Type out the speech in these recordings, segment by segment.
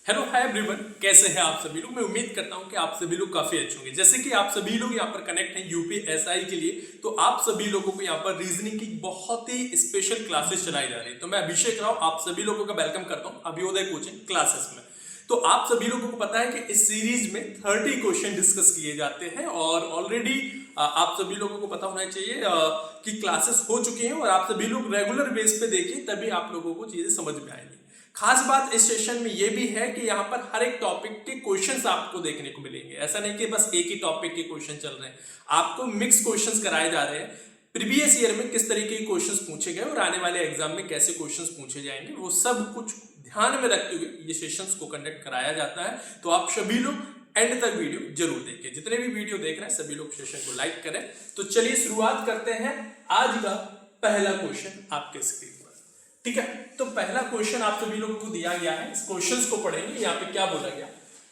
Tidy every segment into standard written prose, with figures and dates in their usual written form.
Hello hi everyone, कैसे हैं आप सभी लोग। मैं उम्मीद करता हूं कि आप सभी लोग काफी अच्छे होंगे। जैसे कि आप सभी लोग यहाँ पर कनेक्ट हैं यूपीएसआई के लिए, तो आप सभी लोगों को यहाँ पर रीजनिंग की बहुत ही स्पेशल क्लासेस चलाई जा रही है। तो मैं अभिषेक राव आप सभी लोगों का वेलकम करता हूँ अभियोदय कोचिंग क्लासेस में। तो आप सभी लोगों को पता है कि इस सीरीज में 30 क्वेश्चन डिस्कस किए जाते हैं और ऑलरेडी आप सभी लोगों को पता होना चाहिए कि क्लासेस हो चुकी हैं और आप सभी लोग रेगुलर बेस पे देखिए, तभी आप लोगों को चीजें समझ में आएंगी। खास बात इस सेशन में यह भी है कि यहाँ पर हर एक टॉपिक के क्वेश्चंस आपको देखने को मिलेंगे। ऐसा नहीं कि बस एक ही टॉपिक के क्वेश्चन चल रहे हैं, आपको मिक्स क्वेश्चंस कराए जा रहे हैं। प्रीवियस ईयर में किस तरीके के क्वेश्चंस पूछे गए और आने वाले एग्जाम में कैसे क्वेश्चंस पूछे जाएंगे, वो सब कुछ ध्यान में रखते हुए ये सेशंस को कंडक्ट कराया जाता है। तो आप सभी लोग एंड तक वीडियो जरूर देखें। जितने भी वीडियो देख रहे हैं सभी लोग सेशन को लाइक करें। तो चलिए शुरुआत करते हैं आज का पहला क्वेश्चन आपके स्क्रीन पर। ठीक है, तो पहला क्वेश्चन आप सभी लोगों को दिया गया है। इस क्वेश्चंस को पढ़ेंगे। यहाँ पे क्या बोला गया,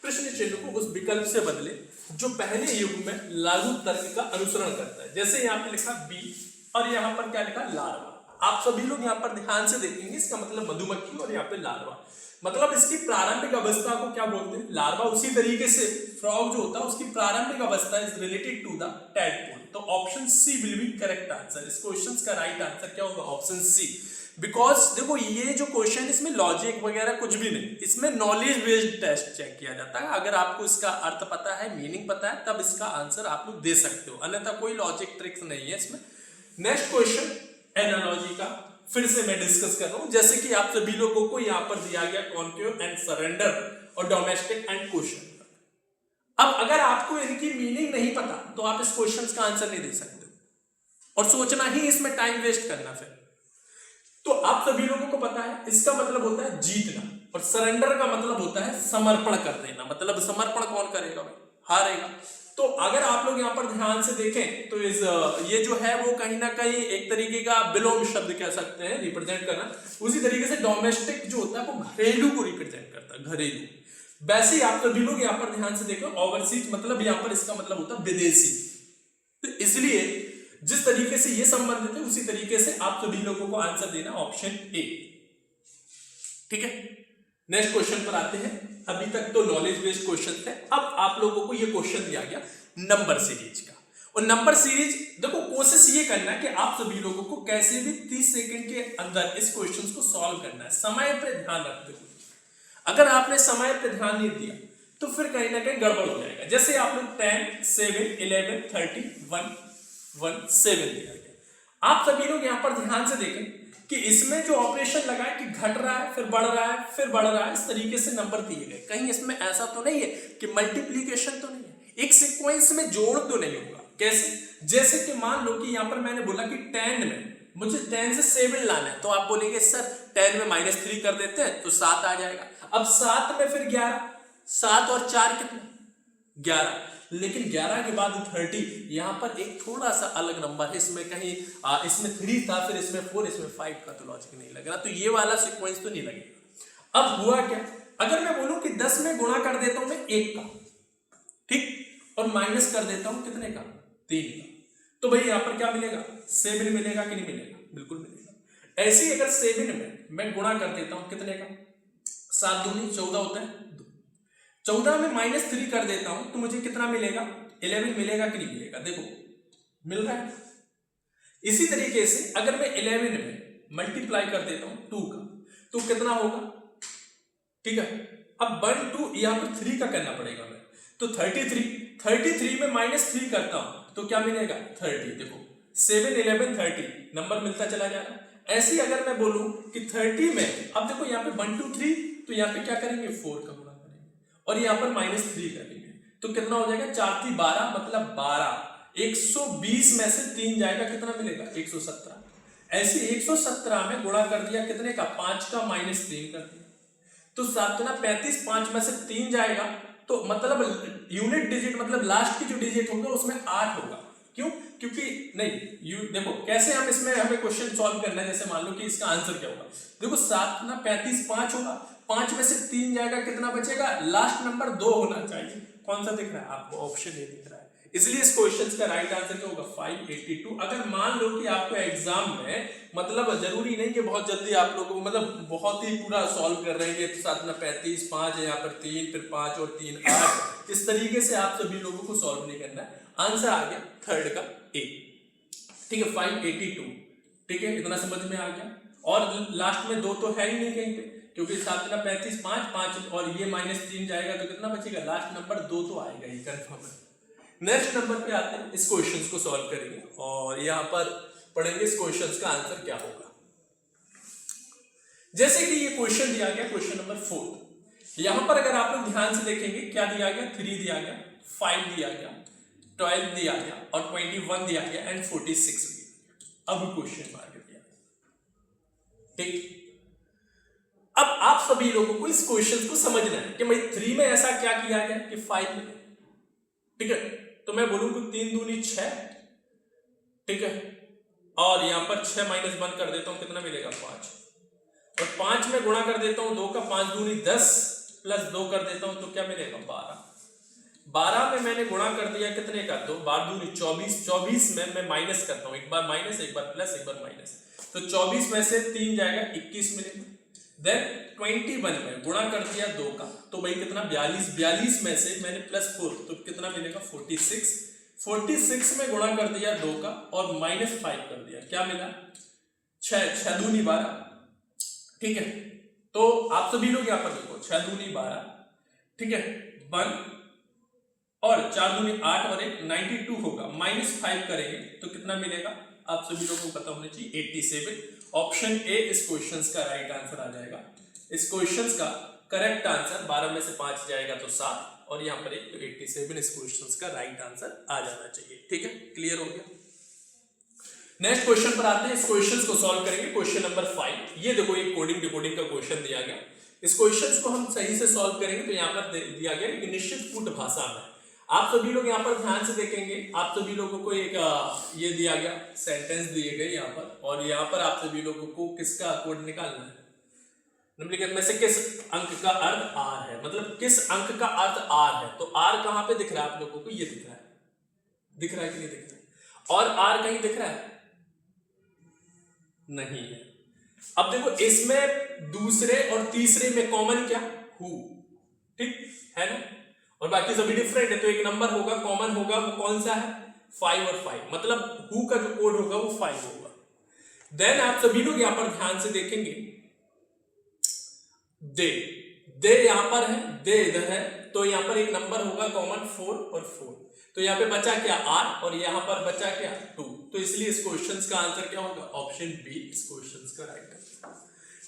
प्रश्न चिन्ह को उस विकल्प से बदले जो पहले युग में लागू तर्क का अनुसरण करता है। जैसे यहाँ पे लिखा बी और यहाँ पर क्या लिखा लार्वा। आप सभी लोग यहाँ पर ध्यान से देखेंगे, इसका मतलब मधुमक्खी और यहाँ पे लार्वा, मतलब इसकी प्रारंभिक अवस्था को क्या बोलते हैं, लार्वा। उसी तरीके से फ्रॉग जो होता है उसकी प्रारंभिक अवस्था is related to the tadpole. तो option C will be correct answer. इस क्वेश्चन का राइट आंसर क्या होगा, ऑप्शन सी। बिकॉज देखो ये जो क्वेश्चन इसमें लॉजिक वगैरह कुछ भी नहीं, इसमें नॉलेज बेस्ड टेस्ट चेक किया जाता है। अगर आपको इसका अर्थ पता है, मीनिंग पता है, तब इसका आंसर आप लोग दे सकते हो, अन्यथा कोई लॉजिक ट्रिक्स नहीं है इसमें। नेक्स्ट क्वेश्चन एनालॉजी का फिर से मैं डिस्कस कर रहा हूं। जैसे कि आप सभी लोगों को यहां पर दिया गया कॉन्क्योर एंड सरेंडर और डोमेस्टिक एंड क्वेश्चन। अब अगर आपको इनकी मीनिंग नहीं पता तो आप इस क्वेश्चन का आंसर नहीं दे सकते और सोचना ही इसमें टाइम वेस्ट करना। फिर तो आप सभी लोगों को पता है इसका मतलब होता है जीतना और सरेंडर का मतलब होता है समर्पण कर देना। मतलब समर्पण कौन करेगा भाई, हारेगा। तो अगर आप लोग यहाँ पर ध्यान से देखें तो ये जो है वो कहीं ना कहीं एक तरीके का विलोम शब्द कह सकते हैं रिप्रेजेंट करना। उसी तरीके से डोमेस्टिक जो होता है वो घरेलू को रिप्रेजेंट करता है, घरेलू। वैसे ही आप सभी लोग यहाँ पर ध्यान से देखें ओवरसीज मतलब यहाँ पर इसका मतलब होता है विदेशी। तो इसलिए जिस तरीके से ये संबंधित है उसी तरीके से आप सभी लोगों को आंसर देना ऑप्शन ए। ठीक है, नेक्स्ट क्वेश्चन पर आते हैं। अभी तक तो नॉलेज बेस्ड क्वेश्चन थे, अब आप लोगों को ये क्वेश्चन दिया गया नंबर सीरीज का। और नंबर सीरीज देखो कोशिश ये करना है कि आप सभी लोगों को कैसे भी 30 सेकंड के अंदर इस क्वेश्चन को सॉल्व करना है, समय पे ध्यान रखते हुए। अगर आपने समय पे ध्यान नहीं दिया तो फिर कहीं ना कहीं गड़बड़ हो जाएगा। जैसे आप लोग 10, 7, 11, 30, 1, 1, 7 दिया गया। आप सभी लोग यहाँ पर ध्यान से देखें कि इसमें जो ऑपरेशन लगा है कि घट रहा है फिर बढ़ रहा है फिर बढ़ रहा है, इस तरीके से नंबर दिए गए। कहीं इसमें ऐसा तो नहीं है कि मल्टीप्लीकेशन तो नहीं है, एक सीक्वेंस में जोड़ तो नहीं होगा। कैसे, जैसे कि मान लो कि यहाँ पर मैंने बोला कि 10 में मुझे 10 से 7 लाना है, तो आप बोलेंगे सर 10 में -3 कर देते हैं तो 7 आ जाएगा। अब 7 में फिर 11, 7 और 4 कितना, 11। लेकिन 11 के बाद 30, यहां पर एक थोड़ा सा अलग नंबर है। इसमें कहीं इसमें 3 था, फिर इसमें 4, इसमें 5 का तो लॉजिक नहीं लग रहा, तो ये वाला सीक्वेंस तो नहीं लगेगा। अब हुआ क्या, अगर मैं बोलूं कि 10 में गुणा कर देता हूं मैं 1 का, ठीक, और माइनस कर देता हूं कितने का, 3 का, तो भाई यहां पर क्या मिलेगा, 7 मिलेगा कि नहीं मिलेगा, बिल्कुल मिलेगा। ऐसे ही अगर 7 में मैं गुणा कर देता हूं कितने का, 7 दूनी 14 होता है, 14 में -3 कर देता हूं तो मुझे कितना मिलेगा, 11 मिलेगा कि नहीं मिलेगा, देखो मिल रहा है। इसी तरीके से अगर मैं 11 में मल्टीप्लाई कर देता हूं 2 का तो कितना होगा, ठीक है। अब 1, 2 यहां पर 3 का करना पड़ेगा मैं, तो 33 में -3 करता हूं तो क्या मिलेगा, 30। देखो 7, 11, 30 नंबर मिलता चला जा रहा है। ऐसे ही अगर मैं बोलूं कि 30 में, अब देखो यहाँ पे 1, 2, 3, तो यहाँ पे क्या करेंगे 4 का गुणा करेंगे और यहाँ पर -3 करेंगे तो कितना हो जाएगा, 4 3 12 मतलब 12। 120 में से 3 जाएगा कितना मिलेगा, 117। ऐसे 117 में गुणा कर दिया कितने का, 5 का -3 कर दिया तो 7 ना 35, 5 में से 3 जाएगा तो मतलब यूनिट डिजिट मतलब लास्ट की जो डिजिट होगा उसमें 8 होगा। क्यों, क्योंकि नहीं देखो कैसे हम इसमें हमें क्वेश्चन सॉल्व करना है। जैसे मान लो कि इसका आंसर क्या होगा, देखो 7 ना 35, 5 होगा, 5 में से 3 जाएगा कितना बचेगा, लास्ट नंबर 2 होना चाहिए। कौन सा दिख रहा है आपको, ऑप्शन ए दिख रहा है। इसलिए इस क्वेश्चन का राइट आंसर क्या होगा 582। अगर मान लो कि आपको एग्जाम में मतलब जरूरी नहीं कि बहुत जल्दी आप लोगों को मतलब बहुत ही पूरा सॉल्व कर रहे हैं तो 7 में 35, 5 है यहाँ पर 3, फिर 5 और 3 8, इस तरीके से आप सभी लोगों को सॉल्व नहीं करना है। आंसर आ गया थर्ड का ए, ठीक है 582, ठीक है इतना समझ में आ गया। और लास्ट में 2 तो है ही नहीं कहीं पे, क्योंकि 7 में 35, 5 5 और ये -3 जाएगा तो कितना बचेगा, लास्ट नंबर 2 तो आएगा ही कंफर्म है। नेक्स्ट नंबर पे आते हैं, इस क्वेश्चन को सॉल्व करेंगे और यहां पर पढ़ेंगे इस क्वेश्चन का आंसर क्या होगा। जैसे कि ये क्वेश्चन दिया गया क्वेश्चन नंबर 4, यहां पर अगर आप लोग ध्यान से देखेंगे क्या दिया गया, 3 दिया गया, 5 दिया गया, 12 दिया गया और 21 दिया गया एंड 46 दिया गया। अब क्वेश्चन मार्क दिया, ठीक। अब आप सभी लोगों को इस क्वेश्चन को समझना है कि भाई 3 में ऐसा क्या किया गया कि 5 में, ठीक है। तो मैं बोलूं कि 3 दूनी 6, ठीक है, और यहां पर 6 - 1 कर देता हूं, कितना मिलेगा 5, और 5 में गुणा कर देता हूं 2 का, 5 दूनी 10 प्लस 2 कर देता हूं तो क्या मिलेगा 12। 12 में मैंने गुणा कर दिया कितने का, 2 बार दूनी 24, 24 में मैं माइनस करता हूं, एक बार माइनस, एक बार प्लस, एक बार माइनस, तो 24 में से 3 जाएगा 21 मिलेगा। देन 21 में गुणा कर दिया 2 का, तो भाई कितना 42, 42 में से मैंने +4 तो कितना मिलेगा 46, 46 में गुणा कर दिया 2 का और -5 कर दिया, क्या मिला 6, 6 दूनी 12, ठीक है। तो आप सभी लोग यहाँ पर देखो 6 दूनी 12, ठीक है, 1 और 4 दूनी 8 और 1 92 होगा, -5 करेंगे तो कितना मिलेगा, आप सभी लोगों को पता होना चाहिए 87। ऑप्शन ए इस क्वेश्चन का राइट आंसर आ जाएगा। इस क्वेश्चन का करेक्ट आंसर 12 में से 5 जाएगा तो 7 और यहाँ पर 1 तो 87 इस क्वेश्चन का राइट आंसर आ जाना चाहिए, ठीक है, क्लियर हो गया। नेक्स्ट क्वेश्चन पर आते हैं, इस क्वेश्चन को सॉल्व करेंगे। क्वेश्चन नंबर 5, ये देखो एक कोडिंग डिकोडिंग का क्वेश्चन दिया गया, इस क्वेश्चन को हम सही से सॉल्व करेंगे तो यहाँ पर दिया गया एक निश्चित कूट भाषा में। आप सभी लोग यहाँ पर ध्यान से देखेंगे, आप सभी लोगों को एक ये दिया गया सेंटेंस दिए गए यहाँ पर, और यहाँ पर आप सभी लोगों को किसका कोड निकालना है, निम्नलिखित में से किस अंक का अर्थ आर है, मतलब किस अंक का अर्थ आर है। तो आर कहाँ पे दिख रहा है आप लोगों को, ये दिख रहा है, दिख रहा है कि नहीं दिख रहा है, और आर कहीं दिख रहा है नहीं है। अब देखो इसमें दूसरे और तीसरे में कॉमन क्या, हु, ठीक है ना, और बाकी सभी डिफरेंट है, तो एक नंबर होगा कॉमन होगा, वो कौन सा है 5 और 5, मतलब हु का जो कोड होगा वो 5 होगा। देन आप सभी लोग यहां पर ध्यान से देखेंगे, दे यहां पर है, दे इधर है, तो यहां पर एक नंबर होगा कॉमन 4 और 4, तो यहां पे बचा क्या आर और यहां पर बचा क्या 2, तो इसलिए इस क्वेश्चन का आंसर क्या होगा ऑप्शन बी इस क्वेश्चन का राइट आंसर,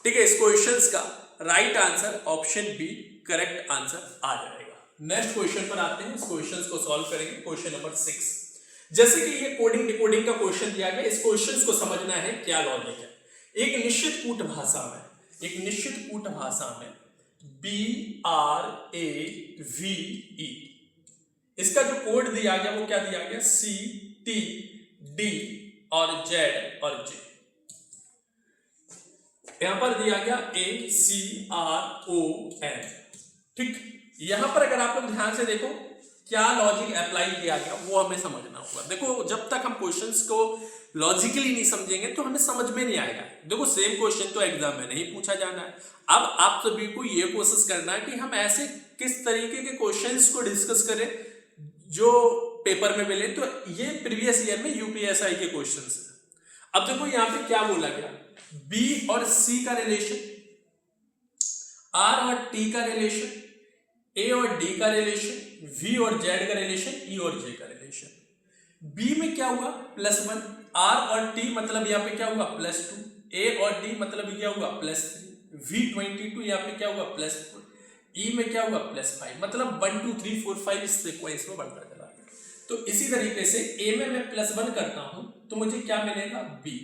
ठीक है। इस क्वेश्चन का right answer option B correct answer आ जाएगा। नेक्स्ट क्वेश्चन पर आते हैं, इस क्वेश्चन को सॉल्व करेंगे। क्वेश्चन नंबर 6, जैसे कि ये कोडिंग डिकोडिंग का क्वेश्चन दिया गया, इस क्वेश्चन को समझना है क्या लॉजिक है। एक निश्चित कूट भाषा में, एक निश्चित कूट भाषा में BRAVE, इसका जो कोड दिया गया वो क्या दिया गया CTD और Z और J, यहां पर दिया गया ACRON, ठीक। यहां पर अगर आप लोग ध्यान से देखो क्या लॉजिक अप्लाई किया गया वो हमें समझना होगा। देखो जब तक हम क्वेश्चंस को लॉजिकली नहीं समझेंगे तो हमें समझ में नहीं आएगा। देखो सेम क्वेश्चन तो एग्जाम में नहीं पूछा जाना है, अब आप सभी को ये कोशिश करना है कि हम ऐसे किस तरीके के क्वेश्चंस को डिस्कस करें जो पेपर में मिले। तो ये प्रीवियस ईयर में यूपीएसआई के क्वेश्चंस हैं। अब देखो यहाँ पे क्या बोला गया, बी और सी का रिलेशन, आर और टी का रिलेशन, ए और डी का रिलेशन, वी और जेड का रिलेशन, ई और जे का रिलेशन। बी में क्या हुआ +1, आर और टी मतलब यहाँ पे क्या हुआ +2, ए और डी मतलब क्या हुआ +3, V22 यहाँ पे क्या हुआ +4, ई में क्या हुआ +5, मतलब 1 2 3 4 5 इस सीक्वेंस में बढ़ता चला गया। तो इसी तरीके से ए में मैं +1 करता हूं तो मुझे क्या मिलेगा बी।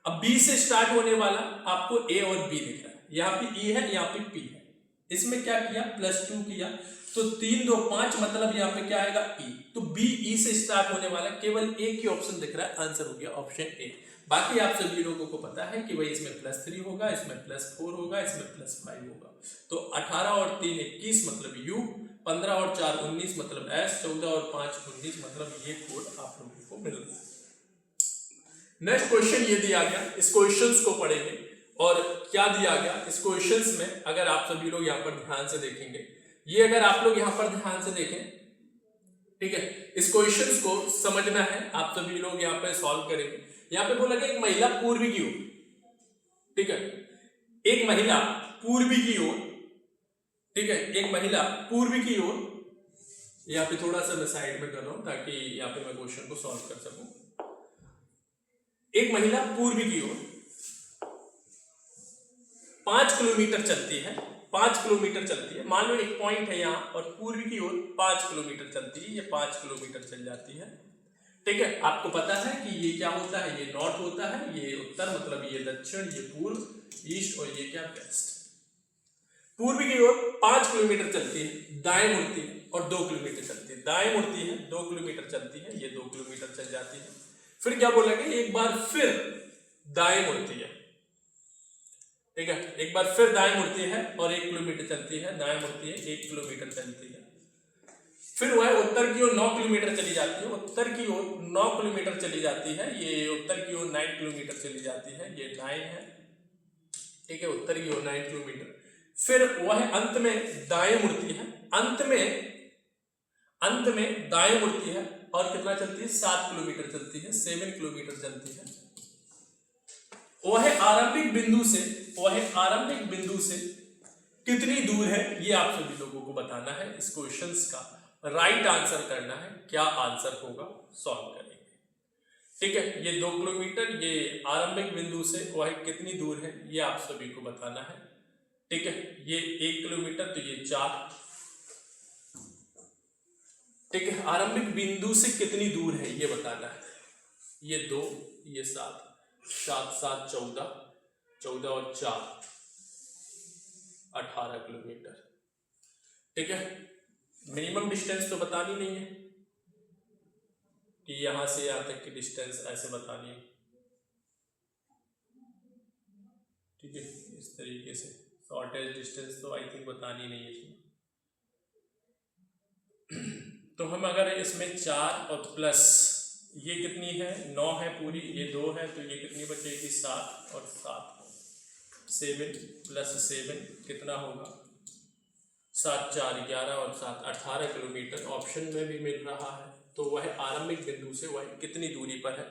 अब बी से स्टार्ट होने वाला आपको ए और बी दिख रहा है, यहाँ पे ई है यहाँ पे पी है, इसमें क्या किया +2 किया तो 3 2 5 मतलब यहाँ पे क्या आएगा ई। तो बी ई से स्टार्ट होने वाला, केवल ए की ऑप्शन दिख रहा है, आंसर हो गया ऑप्शन ए। बाकी आप सभी लोगों को पता है कि भाई इसमें +3 होगा, इसमें +4 होगा, इसमें +5 होगा। तो 18 और 3 21 मतलब U, 15 और 4 19 मतलब S, 14 और 5 19 मतलब ये कोड आप लोगों को मिल रहा है। नेक्स्ट क्वेश्चन ये दिया गया, इस क्वेश्चंस को पढ़ेंगे और क्या दिया गया इस क्वेश्चंस में, अगर आप सभी लोग यहाँ पर ध्यान से देखेंगे, ये अगर आप लोग यहाँ पर ध्यान से देखें, ठीक है, इस क्वेश्चंस को समझना है, आप सभी लोग यहाँ पे सॉल्व करेंगे। यहाँ पे बोला गया एक महिला पूर्वी की ओर, ठीक है, एक महिला पूर्वी की ओर, ठीक है, एक महिला पूर्वी की ओर, यहाँ पे थोड़ा सा मैं साइड में कर रहा हूं ताकि यहाँ पे मैं क्वेश्चन को सॉल्व कर सकूं। एक महिला पूर्वी की ओर 5 किलोमीटर चलती है, 5 किलोमीटर चलती है, मान लो एक पॉइंट है यहाँ और पूर्वी की ओर 5 किलोमीटर चलती है, ये 5 किलोमीटर चल जाती है, ठीक है। आपको पता है कि ये क्या होता है, ये नॉर्थ होता है, ये उत्तर मतलब ये दक्षिण, ये पूर्व, ईस्ट, और ये क्या वेस्ट। पूर्वी की ओर 5 किलोमीटर चलती है, दाएं मुड़ती है और 2 किलोमीटर चलती है, दाएं मुड़ती है 2 किलोमीटर चलती है, ये 2 किलोमीटर चल जाती है। फिर क्या बोला गया, एक बार फिर दाएं मुड़ती है, ठीक है, एक बार फिर दाएं मुड़ती है और 1 किलोमीटर चलती है, दाएं मुड़ती है 1 किलोमीटर चलती है। फिर वह उत्तर की ओर 9 किलोमीटर चली जाती है, उत्तर की ओर 9 किलोमीटर चली जाती है, ये उत्तर की ओर 9 किलोमीटर चली जाती है, ये 9 है, ठीक है, उत्तर की ओर 9 किलोमीटर। फिर वह अंत में दाएं मुड़ती है, अंत में दाएं मुड़ती है और कितना चलती है, 7 किलोमीटर चलती है, 7 किलोमीटर चलती है। वह आरंभिक बिंदु से कितनी दूर है, ये आप सभी लोगों को बताना है, इस क्वेश्चंस का राइट आंसर करना है, क्या आंसर होगा सॉल्व करेंगे, ठीक है। ये 2 किलोमीटर, ये आरंभिक बिंदु से वह कितनी दूर है, ये आप सभी को बताना है, ठीक है। ये 1 किलोमीटर, तो ये 4, ठीक है। आरंभिक बिंदु से कितनी दूर है ये बताना है, ये 2, ये 7, 7 7 14, 14 और 4 18 किलोमीटर, ठीक है। मिनिमम डिस्टेंस तो बतानी नहीं है कि यहां से यहां तक की डिस्टेंस ऐसे बतानी है, ठीक है, इस तरीके से शॉर्टेज डिस्टेंस तो आई थिंक बतानी नहीं है इसमें। तो हम अगर इसमें 4 और प्लस ये कितनी है, 9 है पूरी, ये 2 है, तो ये कितनी बचेगी, 7 और 7, 7 + 7 कितना होगा, 7 4 11 और 7 18 किलोमीटर ऑप्शन में भी मिल रहा है। तो वह आरंभिक बिंदु से वह कितनी दूरी पर है,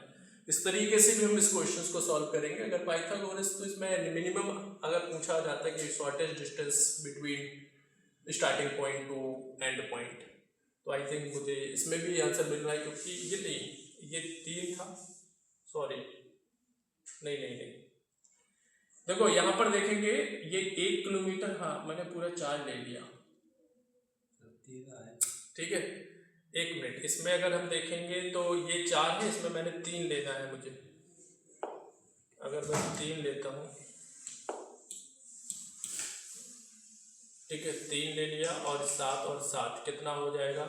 इस तरीके से भी हम इस क्वेश्चन को सॉल्व करेंगे। अगर पाइथागोरस, तो इसमें मिनिमम अगर पूछा जाता है कि shortage distance between starting point two and point, तो आई थिंक मुझे इसमें भी आंसर मिल रहा है, क्योंकि ये नहीं, ये 3 था, सॉरी, नहीं, देखो यहाँ पर देखेंगे ये 1 किलोमीटर, हाँ मैंने पूरा 4 ले लिया, ठीक है। 1 मिनट, इसमें अगर हम देखेंगे तो ये 4 है, इसमें मैंने 3 लेना है मुझे, अगर मैं 3 लेता हूँ, ठीक है, 3 ले लिया और 7 और 7 कितना हो जाएगा,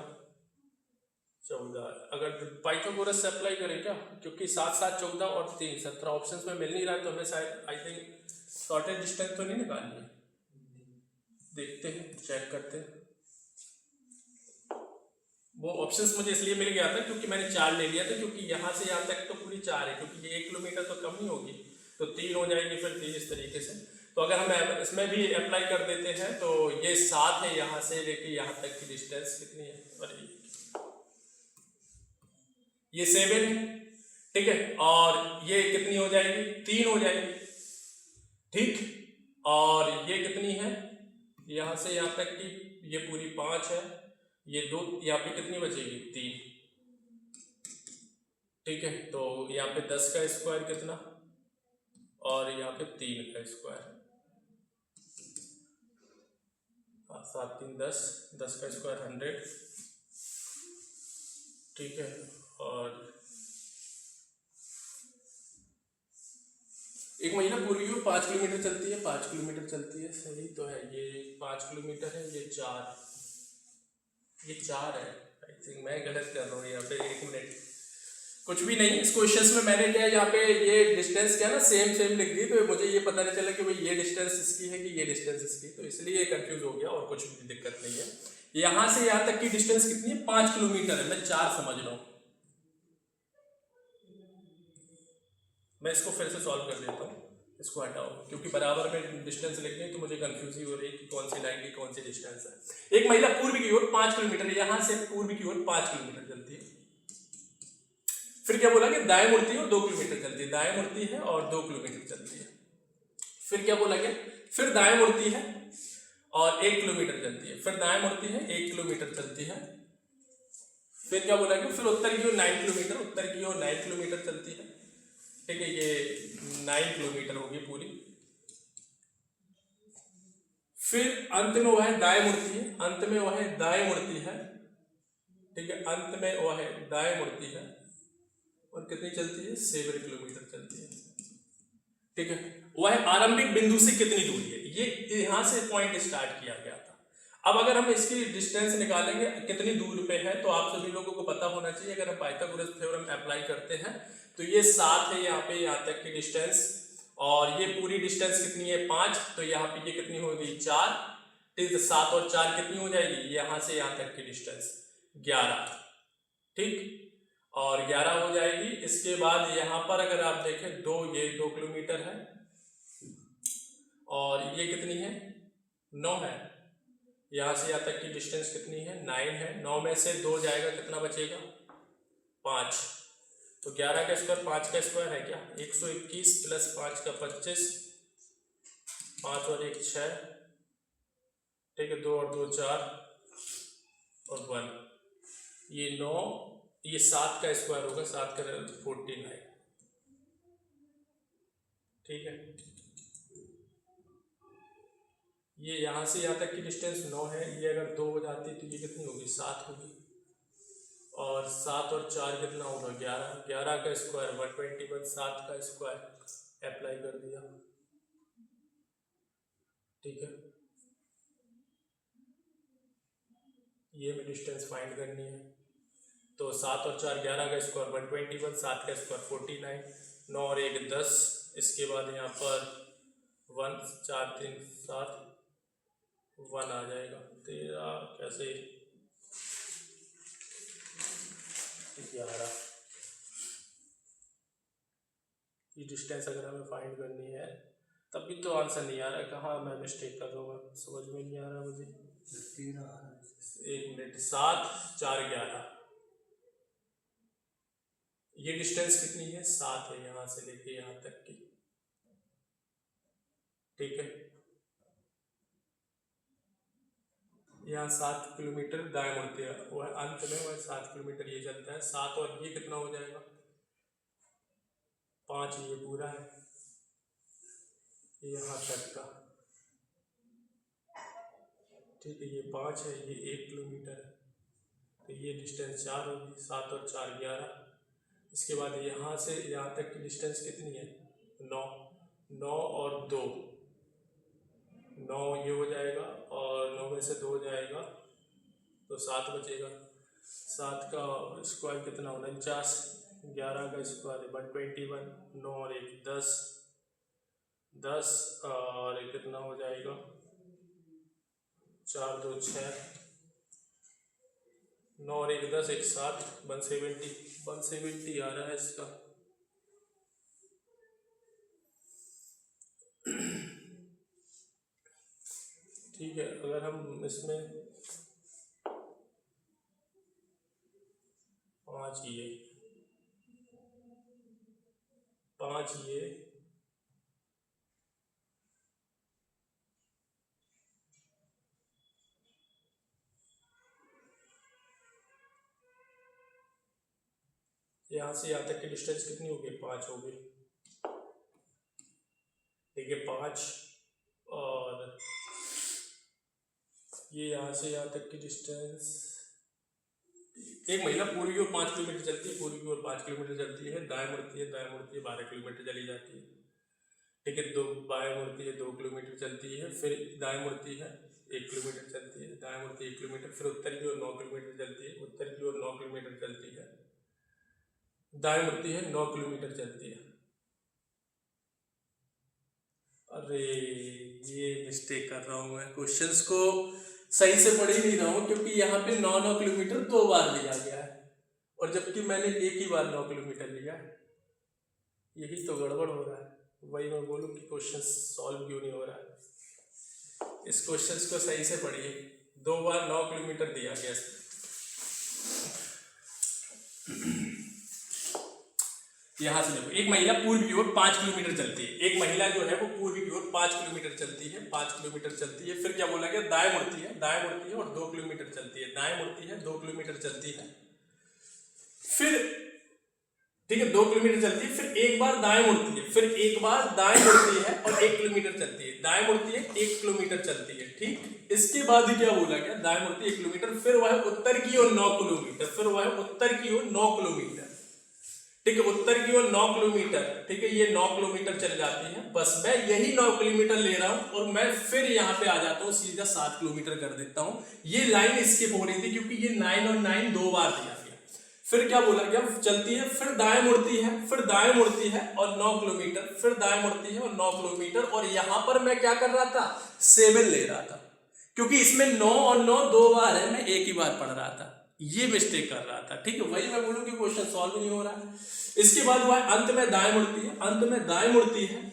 14। अगर पाइथागोरस से अप्लाई करें क्या, क्योंकि 7 7 14 और 3 17 ऑप्शंस में मिल नहीं रहा है, तो हमें शायद आई थिंक शॉर्टेज डिस्टेंस तो नहीं निकालनी है, देखते हैं, चेक करते हैं। वो ऑप्शंस मुझे इसलिए मिल गया था क्योंकि मैंने 4 ले लिया था, क्योंकि यहाँ से यहाँ तक तो पूरी 4 है, क्योंकि ये 1 किलोमीटर तो कम ही होगी, तो 3 हो जाएगी, फिर 3 इस तरीके से। तो अगर हम इसमें भी अप्लाई कर देते हैं तो ये 7 है यहाँ से लेके यहाँ तक की डिस्टेंस कितनी है, ये 7 है, ठीक है, और ये कितनी हो जाएगी, 3 हो जाएगी, ठीक। और ये कितनी है, यहाँ से यहाँ तक की ये पूरी 5 है, ये 2, यहाँ पे कितनी बचेगी, 3, ठीक है। तो यहाँ पे 10 का स्क्वायर कितना, और यहाँ पे 3 का स्क्वायर, 7 3 10, 10 का स्क्वायर 100, ठीक है। और एक महिला पूर्वी ओर 5 किलोमीटर चलती है, 5 किलोमीटर चलती है, सही तो है, ये 5 किलोमीटर है, ये 4 है, आई थिंक मैं गलत कर रहा हूँ यहाँ पे, 1 मिनट, कुछ भी नहीं। इस क्वेश्चन में मैंने क्या यहाँ पे ये डिस्टेंस क्या ना सेम सेम लिख दी, तो मुझे ये पता नहीं चला कि भाई ये डिस्टेंस इसकी है कि ये डिस्टेंस इसकी, तो इसलिए कंफ्यूज हो गया और कुछ भी दिक्कत नहीं है। यहां से यहां तक की डिस्टेंस कितनी है, 5 किलोमीटर है। मैं 4 समझ रहा हूं। मैं इसको फिर से सॉल्व कर देता हूँ, इसको हटाओ, क्योंकि बराबर में डिस्टेंस लिखनी है तो मुझे कंफ्यूज ही हो रही है कि कौन सी लाइन की कौन सी डिस्टेंस है। एक महिला पूर्व की ओर 5 किलोमीटर, यहां से पूर्व की ओर 5 किलोमीटर चलती है। फिर क्या बोला कि दाएं मुड़ती है और 2 किलोमीटर चलती है, दाएं मुड़ती है और 2 किलोमीटर चलती है। फिर क्या बोला गया, फिर दाएं मुड़ती है और 1 किलोमीटर चलती है, फिर दाएं मुड़ती है 1 किलोमीटर चलती है। फिर क्या बोला गया, फिर उत्तर की ओर 9 किलोमीटर, उत्तर की ओर 9 किलोमीटर चलती है। ठीक है, ये 9 किलोमीटर होगी पूरी। फिर अंत में वह दाएं मुड़ती है, अंत में वह दाएं मुड़ती है। ठीक है, अंत में वह दाएं मुड़ती है और कितनी चलती है, 7 किलोमीटर चलती है। ठीक है, वह आरंभिक बिंदु से कितनी दूरी है, ये यहां से पॉइंट स्टार्ट किया गया था। अब अगर हम इसकी डिस्टेंस निकालेंगे कितनी दूर पे है, तो आप सभी लोगों को पता होना चाहिए। अगर हम पाइथागोरस थ्योरम अप्लाई करते हैं तो ये 7 है यहाँ पे, यहाँ तक की डिस्टेंस, और ये पूरी डिस्टेंस कितनी है 5, तो यहाँ पे ये कितनी होगी 4। ठीक है, 7 और 4 कितनी हो जाएगी, यहाँ से यहाँ तक की डिस्टेंस 11। ठीक, और 11 हो जाएगी। इसके बाद यहाँ पर अगर आप देखें ये 2 किलोमीटर है और ये कितनी है 9 है। यहाँ से यहाँ तक की डिस्टेंस कितनी है 9 है। 9 में से 2 जाएगा, कितना बचेगा 5। तो 11 का स्क्वायर 5 का स्क्वायर है क्या, 121 प्लस 5 का 25, 5 और 1 6। ठीक है, 2 और 2 4 और 1, ये 9, ये 7 का स्क्वायर होगा, 7 का 49। ठीक है, ये यहाँ से यहाँ तक की डिस्टेंस 9 है। ये अगर 2 हो जाती तो ये कितनी होगी 7 होगी, और 7 और 4 कितना होगा 11। 11 का स्क्वायर 121, 7 का स्क्वायर अप्लाई कर दिया। ठीक है, ये भी डिस्टेंस फाइंड करनी है। तो 7 और 4 11 का स्क्वायर 121, 7 का स्क्वायर 49, 9 और 1 10। इसके बाद यहाँ पर 1 4 3 7, 1 आ जाएगा। 13 कैसे 11, ये डिस्टेंस अगर हमें फाइंड करनी है तब भी तो आंसर नहीं आ रहा है। कहाँ मैं मिस्टेक कर रहा हूँ, समझ में नहीं आ रहा मुझे। 1 मिनट, 7 4 11, ये डिस्टेंस कितनी है 7 है, यहाँ से लेके यहाँ तक की। ठीक है, यहाँ 7 किलोमीटर दाएं मुड़ती है, वह अंत में वह 7 किलोमीटर ये चलता है। 7 और ये कितना हो जाएगा 5, ये पूरा है यहाँ तक का। ठीक है, ये 5 है, ये 1 किलोमीटर है, तो ये डिस्टेंस 4 होगी। 7 और 4 11। इसके बाद यहाँ से यहाँ तक की डिस्टेंस कितनी है 9, 9 और 2, 9 ये हो जाएगा, और 9 में से 2 हो जाएगा तो 7 बचेगा। 7 का स्क्वायर कितना 49, 11 का स्क्वायर 121, 9 और 1 10, 10 और कितना हो जाएगा 4 2 6, 9 और 1 10, 1 7, 170 आ रहा है इसका। ठीक है, अगर हम इसमें 5 ये यहाँ से यहाँ तक की डिस्टेंस कितनी होगी 5 होगी। ठीक है, 5 और ये यहाँ से यहाँ तक की डिस्टेंस, एक महिला पूर्व की ओर 5 किलोमीटर चलती है, पूर्व की ओर 5 किलोमीटर चलती है, दाएं मुड़ती है, 12 किलोमीटर चली जाती है। ठीक है, बाएं मुड़ती है 2 किलोमीटर चलती है, फिर दाएं मुड़ती है 1 किलोमीटर चलती है, दाएं मुड़ती है 1 किलोमीटर, फिर उत्तर की ओर 9 किलोमीटर चलती है, उत्तर की ओर 9 किलोमीटर चलती है। दाएं मुड़ती है 9 किलोमीटर चलती है। अरे ये मिस्टेक कर रहा हूं मैं, क्वेश्चंस को सही से पढ़ ही नहीं रहा हूं, क्योंकि यहाँ पे 9 किलोमीटर 2 बार लिया गया है और जबकि मैंने एक ही बार 9 किलोमीटर लिया है। यही तो गड़बड़ हो रहा है। वही मैं बोलूं कि क्वेश्चन सॉल्व क्यों नहीं हो रहा है। इस क्वेश्चंस को सही से पढ़िए, 2 बार 9 किलोमीटर दिया गया। यहां से देखो, एक महिला पूर्व की ओर 5 किलोमीटर चलती है। एक महिला जो है वो पूर्व की ओर 5 किलोमीटर चलती है, 5 किलोमीटर चलती है। फिर क्या बोला गया, दाएं मुड़ती है, दाएं मुड़ती है और 2 किलोमीटर चलती है, दाएं मुड़ती है 2 किलोमीटर चलती है। फिर ठीक है 2 किलोमीटर चलती है, फिर एक बार दाएं मुड़ती है, फिर एक बार दाएं मुड़ती है और 1 किलोमीटर चलती है, दाएं मुड़ती है 1 किलोमीटर चलती है। ठीक, इसके बाद क्या बोला गया, दाएं मुड़ती है 1 किलोमीटर, फिर वह उत्तर की ओर 9 किलोमीटर, फिर वह उत्तर की ओर 9 किलोमीटर। ठीक है, उत्तर की ओर 9 किलोमीटर। ठीक है, ये 9 किलोमीटर चल जाती है। बस मैं यही 9 किलोमीटर ले रहा हूं और मैं फिर यहाँ पे आ जाता हूँ, सीधा 7 किलोमीटर कर देता हूँ। ये लाइन स्किप हो रही थी क्योंकि ये 9 और 9 2 बार दिया गया। फिर क्या बोला गया, चलती है, फिर दाएं मुड़ती है, फिर दाएं मुड़ती है और 9 किलोमीटर, फिर दाएं मुड़ती है और 9 किलोमीटर। और यहां पर मैं क्या कर रहा था, 7 ले रहा था, क्योंकि इसमें 9 और 9 2 बार है, मैं एक ही बार पढ़ रहा था, ये मिस्टेक कर रहा था। ठीक है, वही मैं बोलूं कि क्वेश्चन सॉल्व नहीं हो रहा है। इसके बाद हुआ अंत में दाएं मुड़ती है, अंत में दाएं मुड़ती है,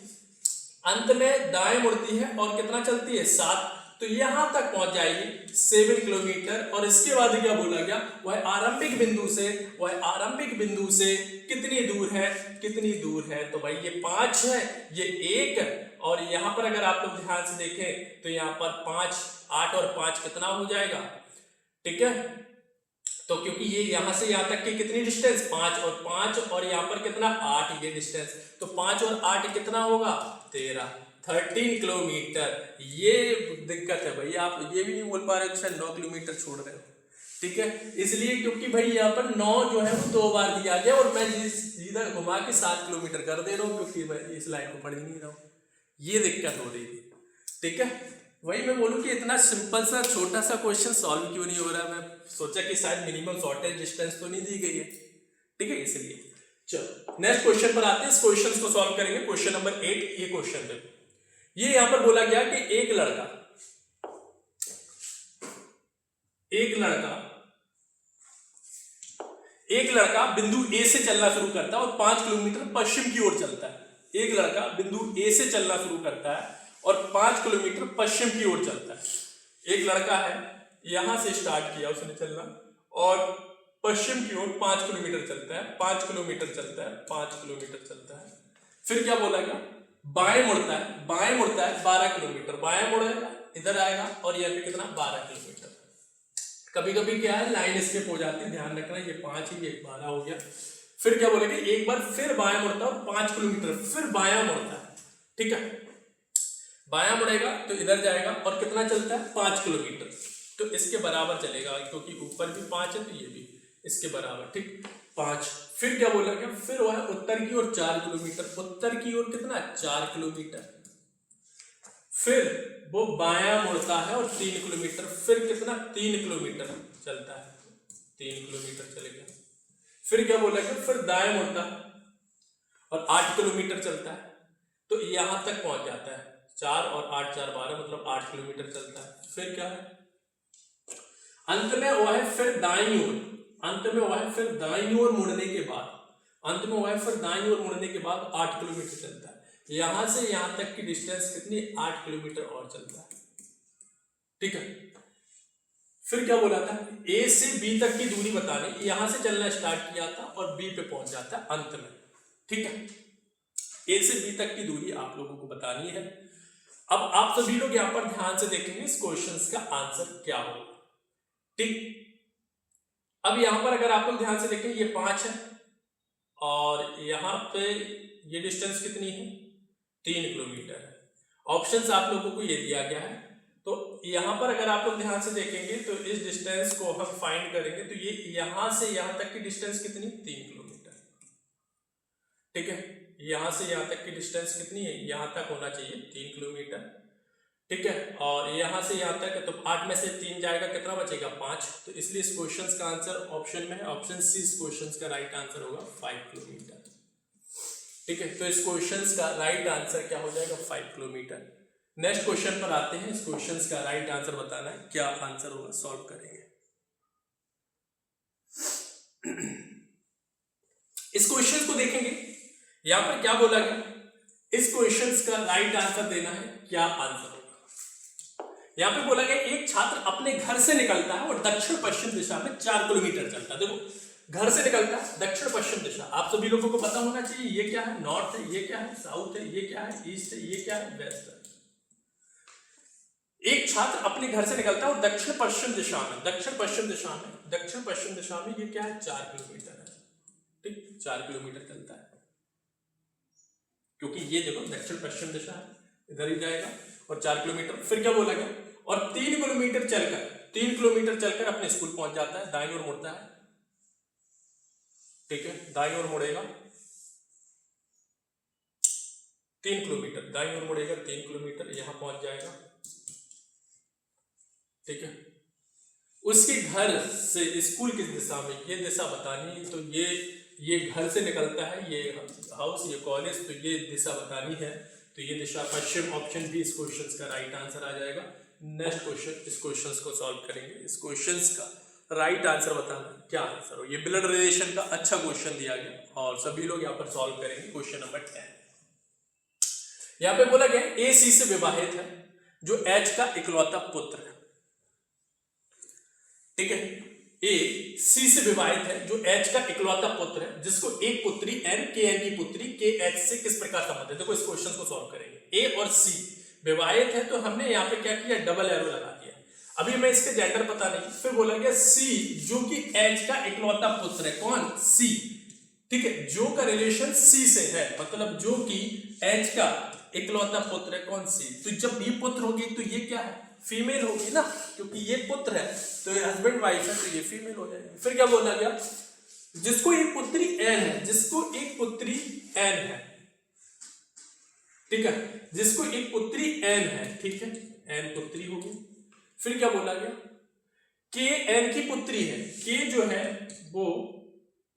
अंत में दाएं मुड़ती है और कितना चलती है, 7। तो यहां तक पहुंच जाएगी 7 किलोमीटर। और इसके बाद क्या बोला गया, वह आरंभिक बिंदु से, वह आरंभिक बिंदु से कितनी दूर है, कितनी दूर है। तो भाई ये 5 है, ये 1, और यहां पर अगर आप लोग ध्यान से देखें तो यहां पर 5, 8 और 5 कितना हो जाएगा। ठीक है, तो क्योंकि ये यहां से यहां तक की कितनी डिस्टेंस, 5 और 5, और यहां पर कितना 8, ये डिस्टेंस। तो 5 और 8 कितना होगा, 13 किलोमीटर। ये दिक्कत है भाई, आप ये भी नहीं बोल पा रहे हो कि 9 किलोमीटर छोड़ रहे हो। ठीक है, इसलिए क्योंकि भाई यहाँ पर 9 जो है वो 2 बार दिया गया और मैं सीधा घुमा के 7 किलोमीटर कर दे रहा हूँ, क्योंकि मैं इस लाइन को पढ़ ही नहीं रहा हूँ। ये दिक्कत हो रही थी। ठीक है, वही मैं बोलूं कि इतना सिंपल सा छोटा सा क्वेश्चन सॉल्व क्यों नहीं हो रहा। मैं सोचा कि शायद मिनिमम शॉर्टेज डिस्टेंस तो नहीं दी गई है। ठीक है, इसलिए चलो नेक्स्ट क्वेश्चन पर आते हैं। इस क्वेश्चन को सॉल्व करेंगे, क्वेश्चन नंबर 8। ये क्वेश्चन देखो, ये यहां पर बोला गया कि एक लड़का बिंदु ए से चलना शुरू करता है और 5 किलोमीटर पश्चिम की ओर चलता है। एक लड़का बिंदु ए से चलना शुरू करता है और 5 किलोमीटर पश्चिम की ओर चलता है। एक लड़का है, यहां से स्टार्ट किया उसने चलना और पश्चिम की ओर 5 किलोमीटर चलता है, 5 किलोमीटर चलता है, 5 किलोमीटर चलता है। फिर क्या बोला गया, बाएं मुड़ता है, बाएं मुड़ता है 12 किलोमीटर, बाएं मुड़ेगा, इधर आएगा और यह कितना 12 किलोमीटर। कभी कभी क्या है, लाइन स्किप हो जाती है, ध्यान रखना, ये 5 ही, ये 12 हो गया। फिर क्या बोलेगा, एक बार फिर बाएं मुड़ता है और 5 किलोमीटर फिर बायां मुड़ता है। ठीक है, बायां मुड़ेगा तो इधर जाएगा और कितना चलता है, 5 किलोमीटर। तो इसके बराबर चलेगा, क्योंकि ऊपर भी 5 है तो ये भी इसके बराबर। ठीक, 5। फिर क्या बोला गया, फिर वह उत्तर की ओर 4 किलोमीटर, उत्तर की ओर कितना 4 किलोमीटर। फिर वो बायां मुड़ता है और 3 किलोमीटर, फिर कितना 3 किलोमीटर चलता है, 3 किलोमीटर चलेगा। फिर क्या बोला गया, फिर दाएं मुड़ता है और 8 किलोमीटर चलता है। तो यहां तक पहुंच जाता है, 4 और 8 4 12 मतलब 8 किलोमीटर चलता है। फिर क्या है, अंत में वह है फिर दाईं ओर, अंत में वह है फिर दाईं ओर मुड़ने के बाद, अंत में वह है फिर दाईं ओर मुड़ने के बाद 8 किलोमीटर चलता है। यहां से यहां तक की डिस्टेंस कितनी, 8 किलोमीटर और चलता है। ठीक है, फिर क्या बोला था, ए से बी तक की दूरी बतानी, यहां से चलना स्टार्ट किया था और बी पे पहुंच जाता है अंत में। ठीक है, ए से बी तक की दूरी आप लोगों को बतानी है। अब आप सभी लोग यहां पर ध्यान से देखेंगे इस क्वेश्चन का आंसर क्या होगा। ठीक, अब यहां पर अगर आप लोग ध्यान से देखें, ये 5 है और यहां पे ये डिस्टेंस कितनी है, 3 किलोमीटर है। ऑप्शंस आप लोगों को ये दिया गया है। तो यहां पर अगर आप लोग ध्यान से देखेंगे तो इस डिस्टेंस को हम फाइंड करेंगे, तो ये यहां से यहां तक की डिस्टेंस कितनी, 3 किलोमीटर। ठीक है, यहां से यहां तक की डिस्टेंस कितनी है, यहां तक होना चाहिए 3 किलोमीटर। ठीक है, और यहाँ से यहाँ तक है तो 8 में से 3 जाएगा, कितना बचेगा 5। तो इसलिए इस क्वेश्चन का आंसर ऑप्शन में है, ऑप्शन सी इस क्वेश्चन का राइट आंसर होगा 5 किलोमीटर। ठीक है, तो इस क्वेश्चन का राइट आंसर क्या हो जाएगा 5 किलोमीटर। नेक्स्ट क्वेश्चन पर आते हैं, इस क्वेश्चन का राइट आंसर बताना है, क्या आंसर होगा, सॉल्व करेंगे। इस क्वेश्चन को देखेंगे, यहां पर क्या बोला गया, इस क्वेश्चन का राइट आंसर देना है, क्या आंसर होगा। यहां पे बोला गया एक छात्र अपने घर से निकलता है और दक्षिण पश्चिम दिशा में 4 किलोमीटर चलता है। देखो घर से निकलता है दक्षिण पश्चिम दिशा, आप सभी लोगों को पता होना चाहिए ये क्या है, नॉर्थ है, ये क्या है, साउथ है, ये क्या है, ईस्ट है, ये क्या है, वेस्ट है। एक छात्र अपने घर से निकलता है और दक्षिण पश्चिम दिशा में, दक्षिण पश्चिम दिशा में ये क्या है 4 किलोमीटर है। ठीक, 4 किलोमीटर चलता है, क्योंकि ये देखो दक्षिण पश्चिम दिशा है, इधर ही जाएगा और 4 किलोमीटर। फिर क्या बोला गया, और 3 किलोमीटर चलकर अपने स्कूल पहुंच जाता है, दाईं ओर मुड़ता है। ठीक है, दाईं ओर मुड़ेगा 3 किलोमीटर, दाईं ओर मुड़ेगा 3 किलोमीटर, यहां पहुंच जाएगा। ठीक है, उसके घर से स्कूल किस दिशा में, ये दिशा बतानी है। तो ये घर से निकलता है, ये हाउस, ये कॉलेज, तो ये दिशा बतानी है, तो ये दिशा पश्चिम, ऑप्शन बी इस क्वेश्चन का राइट आंसर आ जाएगा। नेक्स्ट क्वेश्चन, इस क्वेश्चन को सॉल्व करेंगे, इस क्वेश्चन का राइट आंसर बताना क्या आंसर हो। ये ब्लड रिलेशन का अच्छा क्वेश्चन दिया गया और सभी लोग यहाँ पर सॉल्व करेंगे। क्वेश्चन नंबर 10, यहाँ पे बोला गया ए सी से विवाहित है जो एच का इकलौता पुत्र है। ठीक है, ए सी से विवाहित है जो एच का इकलौता पुत्र है, जिसको एक पुत्री एन के एन की पुत्री के एच से किस प्रकार संबंध है। देखो इस क्वेश्चन को सॉल्व करेंगे। ए और सी विवाहित है, तो हमने यहाँ पे क्या किया, डबल एरो लगा दिया। अभी हमें इसके जेंडर पता नहीं। फिर बोला गया सी जो कि एच का इकलौता पुत्र है, कौन, सी। ठीक है, जो का रिलेशन सी से है, मतलब जो कि एच का इकलौता पुत्र है, कौन, सी। तो जब ये पुत्र होगी तो ये क्या है, फीमेल होगी ना, क्योंकि ये पुत्र है तो ये हस्बैंड वाइफ है, तो ये फीमेल हो जाएगी। फिर क्या बोला गया, जिसको एक पुत्री एन है, जिसको एक पुत्री एन है। ठीक है, जिसको एक पुत्री एन है, ठीक है, एन पुत्री होगी। फिर क्या बोला गया, के एन की पुत्री है, के जो है वो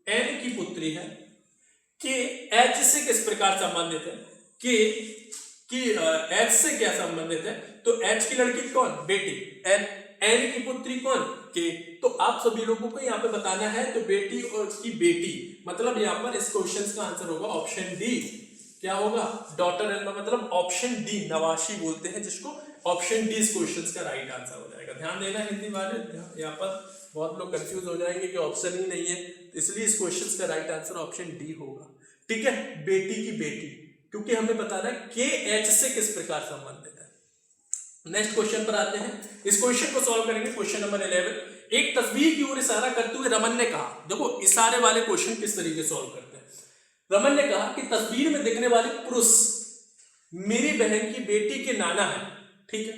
एन की पुत्री है, के एच से किस प्रकार संबंधित है, के कि एच से क्या संबंधित है, तो एच की लड़की कौन, बेटी, एन, एन की पुत्री कौन, के। तो आप सभी लोगों को यहाँ पे बताना है, तो बेटी और की बेटी, मतलब यहाँ पर इस क्वेश्चन का आंसर होगा ऑप्शन डी। क्या होगा, डॉटर इन लॉ, मतलब ऑप्शन डी, नवाशी बोलते हैं जिसको, ऑप्शन डी इस क्वेश्चन का राइट आंसर हो जाएगा। ध्यान देना हिंदी वाले, यहाँ पर बहुत लोग कंफ्यूज हो जाएंगे कि ऑप्शन ही नहीं है, इसलिए इस क्वेश्चन का राइट आंसर ऑप्शन डी होगा। ठीक है, बेटी की बेटी, क्योंकि हमें बताना है के एच से किस प्रकार संबंधित है। नेक्स्ट क्वेश्चन पर आते हैं, इस क्वेश्चन को सॉल्व करेंगे। क्वेश्चन नंबर 11, एक तस्वीर की ओर इशारा करते हुए रमन ने कहा, देखो इशारे वाले क्वेश्चन किस तरीके सॉल्व करते हैं। रमन ने कहा कि तस्वीर में दिखने वाले पुरुष मेरी बहन की बेटी के नाना है। ठीक है,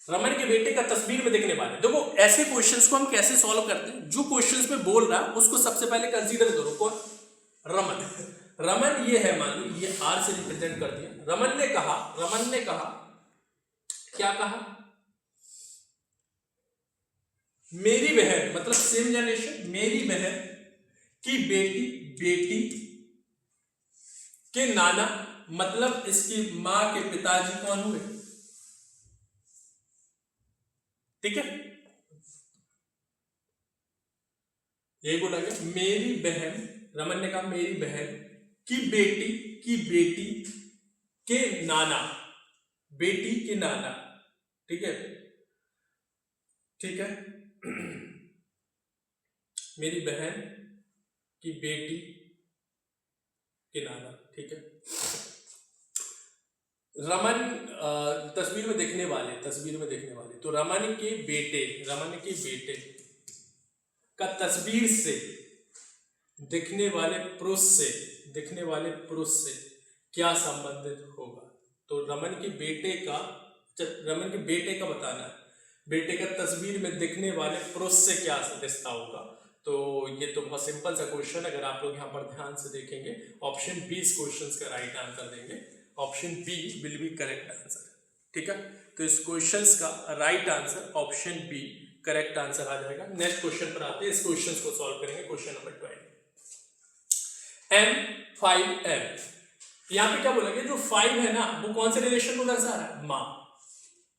रमन के बेटे का तस्वीर में दिखने वाले, देखो ऐसे क्वेश्चंस को हम कैसे सॉल्व करते हैं, जो क्वेश्चंस में बोल रहा है उसको सबसे पहले कंसीडर करो, कौन, रमन। रमन ये है, मान लो ये आर से रिप्रेजेंट कर दिया। रमन ने कहा क्या कहा, मेरी बहन, मतलब सेम जनरेशन, मेरी बहन की बेटी के नाना, मतलब इसकी मां के पिताजी कौन हुए। ठीक है, यही बोला गया, मेरी बहन, रमन ने कहा मेरी बहन की बेटी के नाना, बेटी के नाना। ठीक है, ठीक है, मेरी बहन की बेटी के नाना। ठीक है, रमन तस्वीर में देखने वाले, तो रमन के बेटे का तस्वीर से दिखने वाले पुरुष से क्या संबंधित होगा। तो रमन के बेटे का बताना है, बेटे का तस्वीर में दिखने वाले पुरुष से क्या रिश्ता होगा। तो ये तो बहुत सिंपल सा क्वेश्चन, अगर आप लोग यहाँ पर ध्यान से देखेंगे, ऑप्शन बी इस क्वेश्चन का राइट आंसर देंगे, option B will be correct answer. ठीक है, तो इस क्वेश्चंस का right answer option B correct answer आ जाएगा। नेक्स्ट क्वेश्चन पर आते हैं, इस क्वेश्चन को सॉल्व करेंगे। क्वेश्चन नंबर 12, M5M, यहाँ पे क्या बोला गया, जो 5 है ना वो कौन से रिलेशन को दर्शा रहा है, माँ।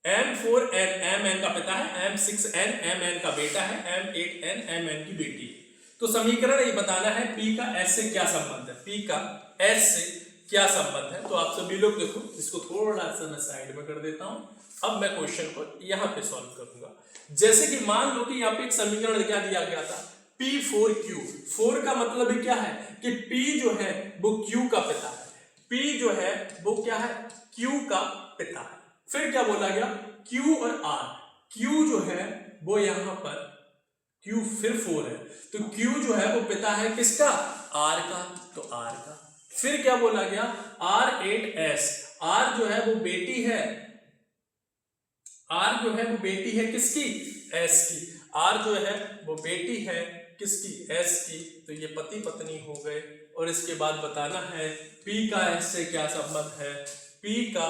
M4N MN का पिता है, M6N MN का बेटा है, M8N MN की बेटी है। तो समीकरण ये बताना है P का S से क्या संबंध है, P का S से क्या संबंध है। तो आप सभी लोग देखो, इसको थोड़ा सा मैं साइड में कर देता हूं। अब मैं क्वेश्चन को यहाँ पे सॉल्व करूंगा। जैसे कि मान लो कि यहाँ पे एक समीकरण क्या दिया गया था, P4Q। 4 का मतलब ही क्या है कि P जो है वो Q का पिता है, P जो है वो क्या है, Q का पिता है। फिर क्या बोला गया, Q और R, Q जो है वो यहां पर Q फिर 4 है, तो Q जो है वो पिता है किसका, R का, तो R का। फिर क्या बोला गया, R8S, R जो है वो बेटी है, R जो है वो बेटी है किसकी, S की। R जो है वो बेटी है किसकी, S की। तो ये पति पत्नी हो गए। और इसके बाद बताना है P का S से क्या संबंध है, P का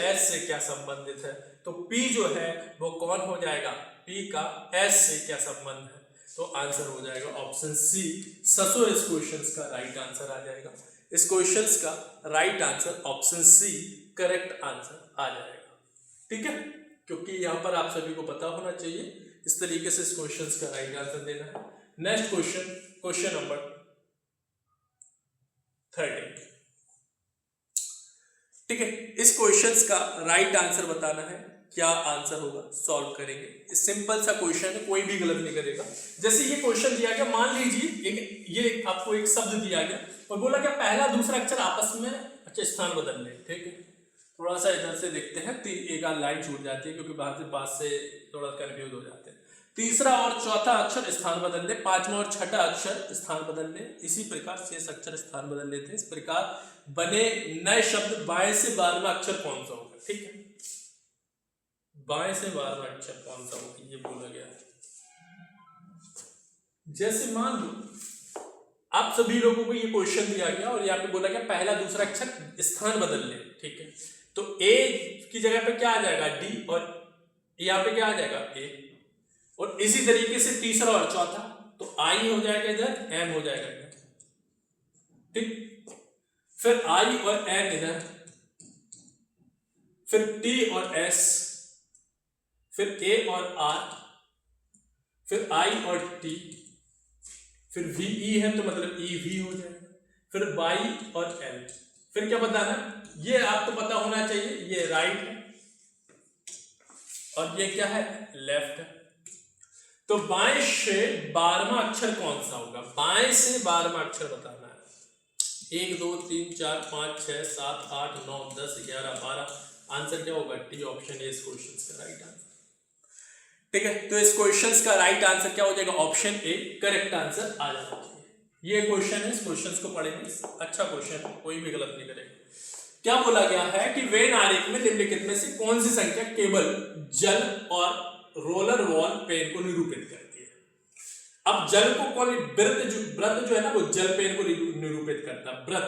S से क्या संबंधित है। तो P जो है वो कौन हो जाएगा, P का S से क्या संबंध है। तो आंसर हो जाएगा ऑप्शन सी, ससुर। इस क्वेश्चन का राइट आंसर आ जाएगा। इस क्वेश्चन का right answer option C correct answer आ जाएगा। ठीक है, क्योंकि यहाँ पर आप सभी को पता होना चाहिए इस तरीके से इस क्वेश्चन का राइट आंसर देना है। Next question, question number 13। ठीक है, इस क्वेश्चन का राइट आंसर बताना है, क्या आंसर होगा, सॉल्व करेंगे। सिंपल सा क्वेश्चन है, कोई भी गलत नहीं करेगा। जैसे ये क्वेश्चन दिया गया, मान लीजिए ये आपको एक शब्द दिया गया और बोला क्या पहला दूसरा अक्षर आपस में स्थान बदल ले। ठीक है, थोड़ा सा इधर से देखते हैं, एक आध लाइन छूट जाती है क्योंकि बाहर से पास से थोड़ा कंफ्यूज हो जाते हैं। तीसरा और चौथा अक्षर स्थान बदल ले, पांचवा और छठा अक्षर स्थान बदल ले, इसी प्रकार शेष अक्षर स्थान बदल लेते हैं। इस प्रकार बने नए शब्द बाएं से 12वां अक्षर कौन सा होगा। ठीक है, बाएं से 12वां अक्षर कौन सा होगा, ये बोला गया है। जैसे मान लो आप सभी लोगों को ये क्वेश्चन दिया गया और यहाँ पे बोला गया पहला दूसरा अक्षर स्थान बदल ले। ठीक है, तो ए की जगह पे क्या आ जाएगा, डी, और यहाँ पे क्या आ जाएगा, ए। और इसी तरीके से तीसरा और चौथा, तो आई हो जाएगा इधर, एम हो जाएगा इधर। ठीक, फिर आई और एन इधर, फिर टी और एस, फिर ए और आर, फिर आई और टी, फिर वी ई है तो मतलब ई वी हो जाएगा, फिर वाई और एल। फिर क्या बताना, ये आपको पता होना चाहिए, ये राइट है और ये क्या है, लेफ्ट है। तो बाएं से 12वां अक्षर कौन सा होगा, बाएं से 12वां अक्षर बताना है। 1 2 3 4 5 6 7 8 9 10 11 12, आंसर क्या होगा, टी, ऑप्शन ए इस क्वेश्चन का राइट आंसर। ठीक है, तो इस क्वेश्चन का राइट आंसर क्या हो जाएगा, ऑप्शन ए करेक्ट आंसर आ जाना चाहिए। ये क्वेश्चन है, इस क्वेश्चन को पढ़ेंगे, अच्छा क्वेश्चन है, कोई भी गलत नहीं करेगा। क्या बोला गया है कि वेन आरेख में निम्नलिखित में से कौन सी संख्या केवल जल और रोलर वॉल पेन को निरूपित करती है। अब जल को कौन, व्रत जो है ना वो जल पेन को निरूपित करता है। व्रत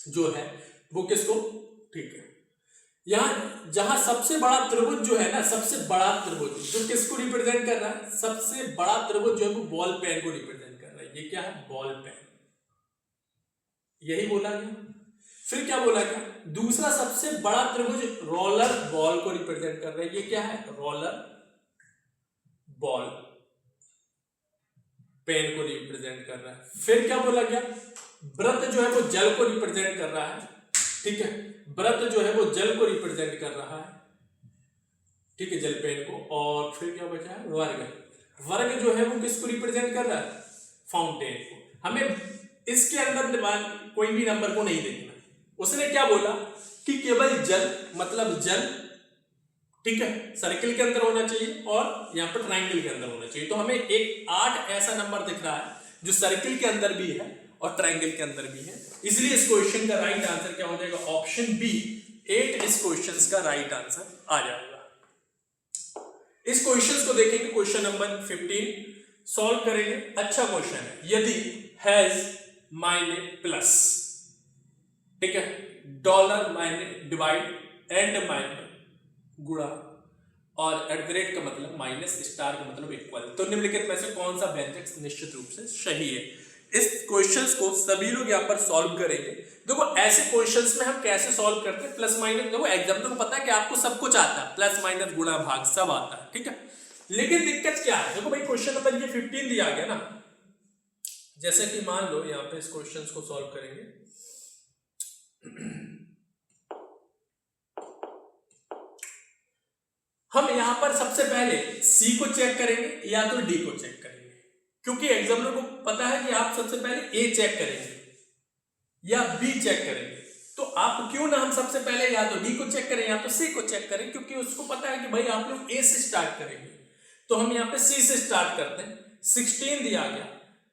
जो है वो किसको, ठीक है, यहां जहां सबसे बड़ा त्रिभुज जो है ना, सबसे बड़ा त्रिभुज जो किसको रिप्रेजेंट कर रहा है, सबसे बड़ा त्रिभुज जो है वो बॉल पेन को रिप्रेजेंट कर रहा है। ये क्या है, बॉल पेन, यही बोला गया। फिर क्या बोला गया, दूसरा सबसे बड़ा त्रिभुज रोलर बॉल को रिप्रेजेंट कर रहा है। ये क्या है, रोलर बॉल पेन को रिप्रेजेंट कर रहा है। फिर क्या बोला गया, व्रत जो है वो जल को रिप्रेजेंट कर रहा है। ठीक है, व्रत जो है वो जल को रिप्रेजेंट कर रहा है। ठीक है, जल पेन को। और फिर क्या बचा है, वर्ग, वर्ग जो है वो किसको रिप्रेजेंट कर रहा है, फाउंटेन को। हमें इसके अंदर कोई भी नंबर को नहीं देखना। उसने क्या बोला कि केवल जल, मतलब जल, ठीक है, सर्किल के अंदर होना चाहिए और यहाँ पर ट्राइंगल के अंदर होना चाहिए। तो हमें एक 8 ऐसा नंबर दिख रहा है जो सर्किल के अंदर भी है और ट्राइंगल के अंदर भी है, इसलिए इस क्वेश्चन का राइट आंसर क्या हो जाएगा, ऑप्शन बी 8 इस क्वेश्चन का राइट आंसर आ जाएगा। इस क्वेश्चन को देखेंगे, क्वेश्चन नंबर 15 सॉल्व करेंगे। अच्छा क्वेश्चन है, यदि हैज मायने प्लस, ठीक है, डॉलर मायने डिवाइड, एंड मायने गुणा और एट द रेट का मतलब माइनस, स्टार का मतलब इक्वल। तो निम्नलिखित में से कौन सा व्यंजक निश्चित रूप से सही है? इस क्वेश्चंस को सभी लोग यहाँ पर सॉल्व करेंगे। देखो ऐसे क्वेश्चंस में हम कैसे सॉल्व करते हैं, प्लस माइनस। देखो एग्जामिनर को पता है कि आपको सब कुछ आता है, प्लस माइनस गुणा भाग सब आता है, ठीक है। लेकिन दिक्कत क्या है, देखो भाई क्वेश्चन नंबर ये 15 दिया गया ना, जैसे कि मान लो यहाँ पे इस क्वेश्चन को सॉल्व करेंगे। हम यहां पर सबसे पहले सी को चेक करेंगे या तो डी को चेक करेंगे, क्योंकि एग्जामिनर को पता है कि आप सबसे पहले ए चेक करेंगे या बी चेक करेंगे। तो आप क्यों ना हम सबसे पहले या तो डी को चेक करें या तो सी को चेक करें, क्योंकि उसको पता है कि भाई आप लोग ए से स्टार्ट करेंगे। तो हम यहाँ पे सी से स्टार्ट करते हैं। 16 दिया गया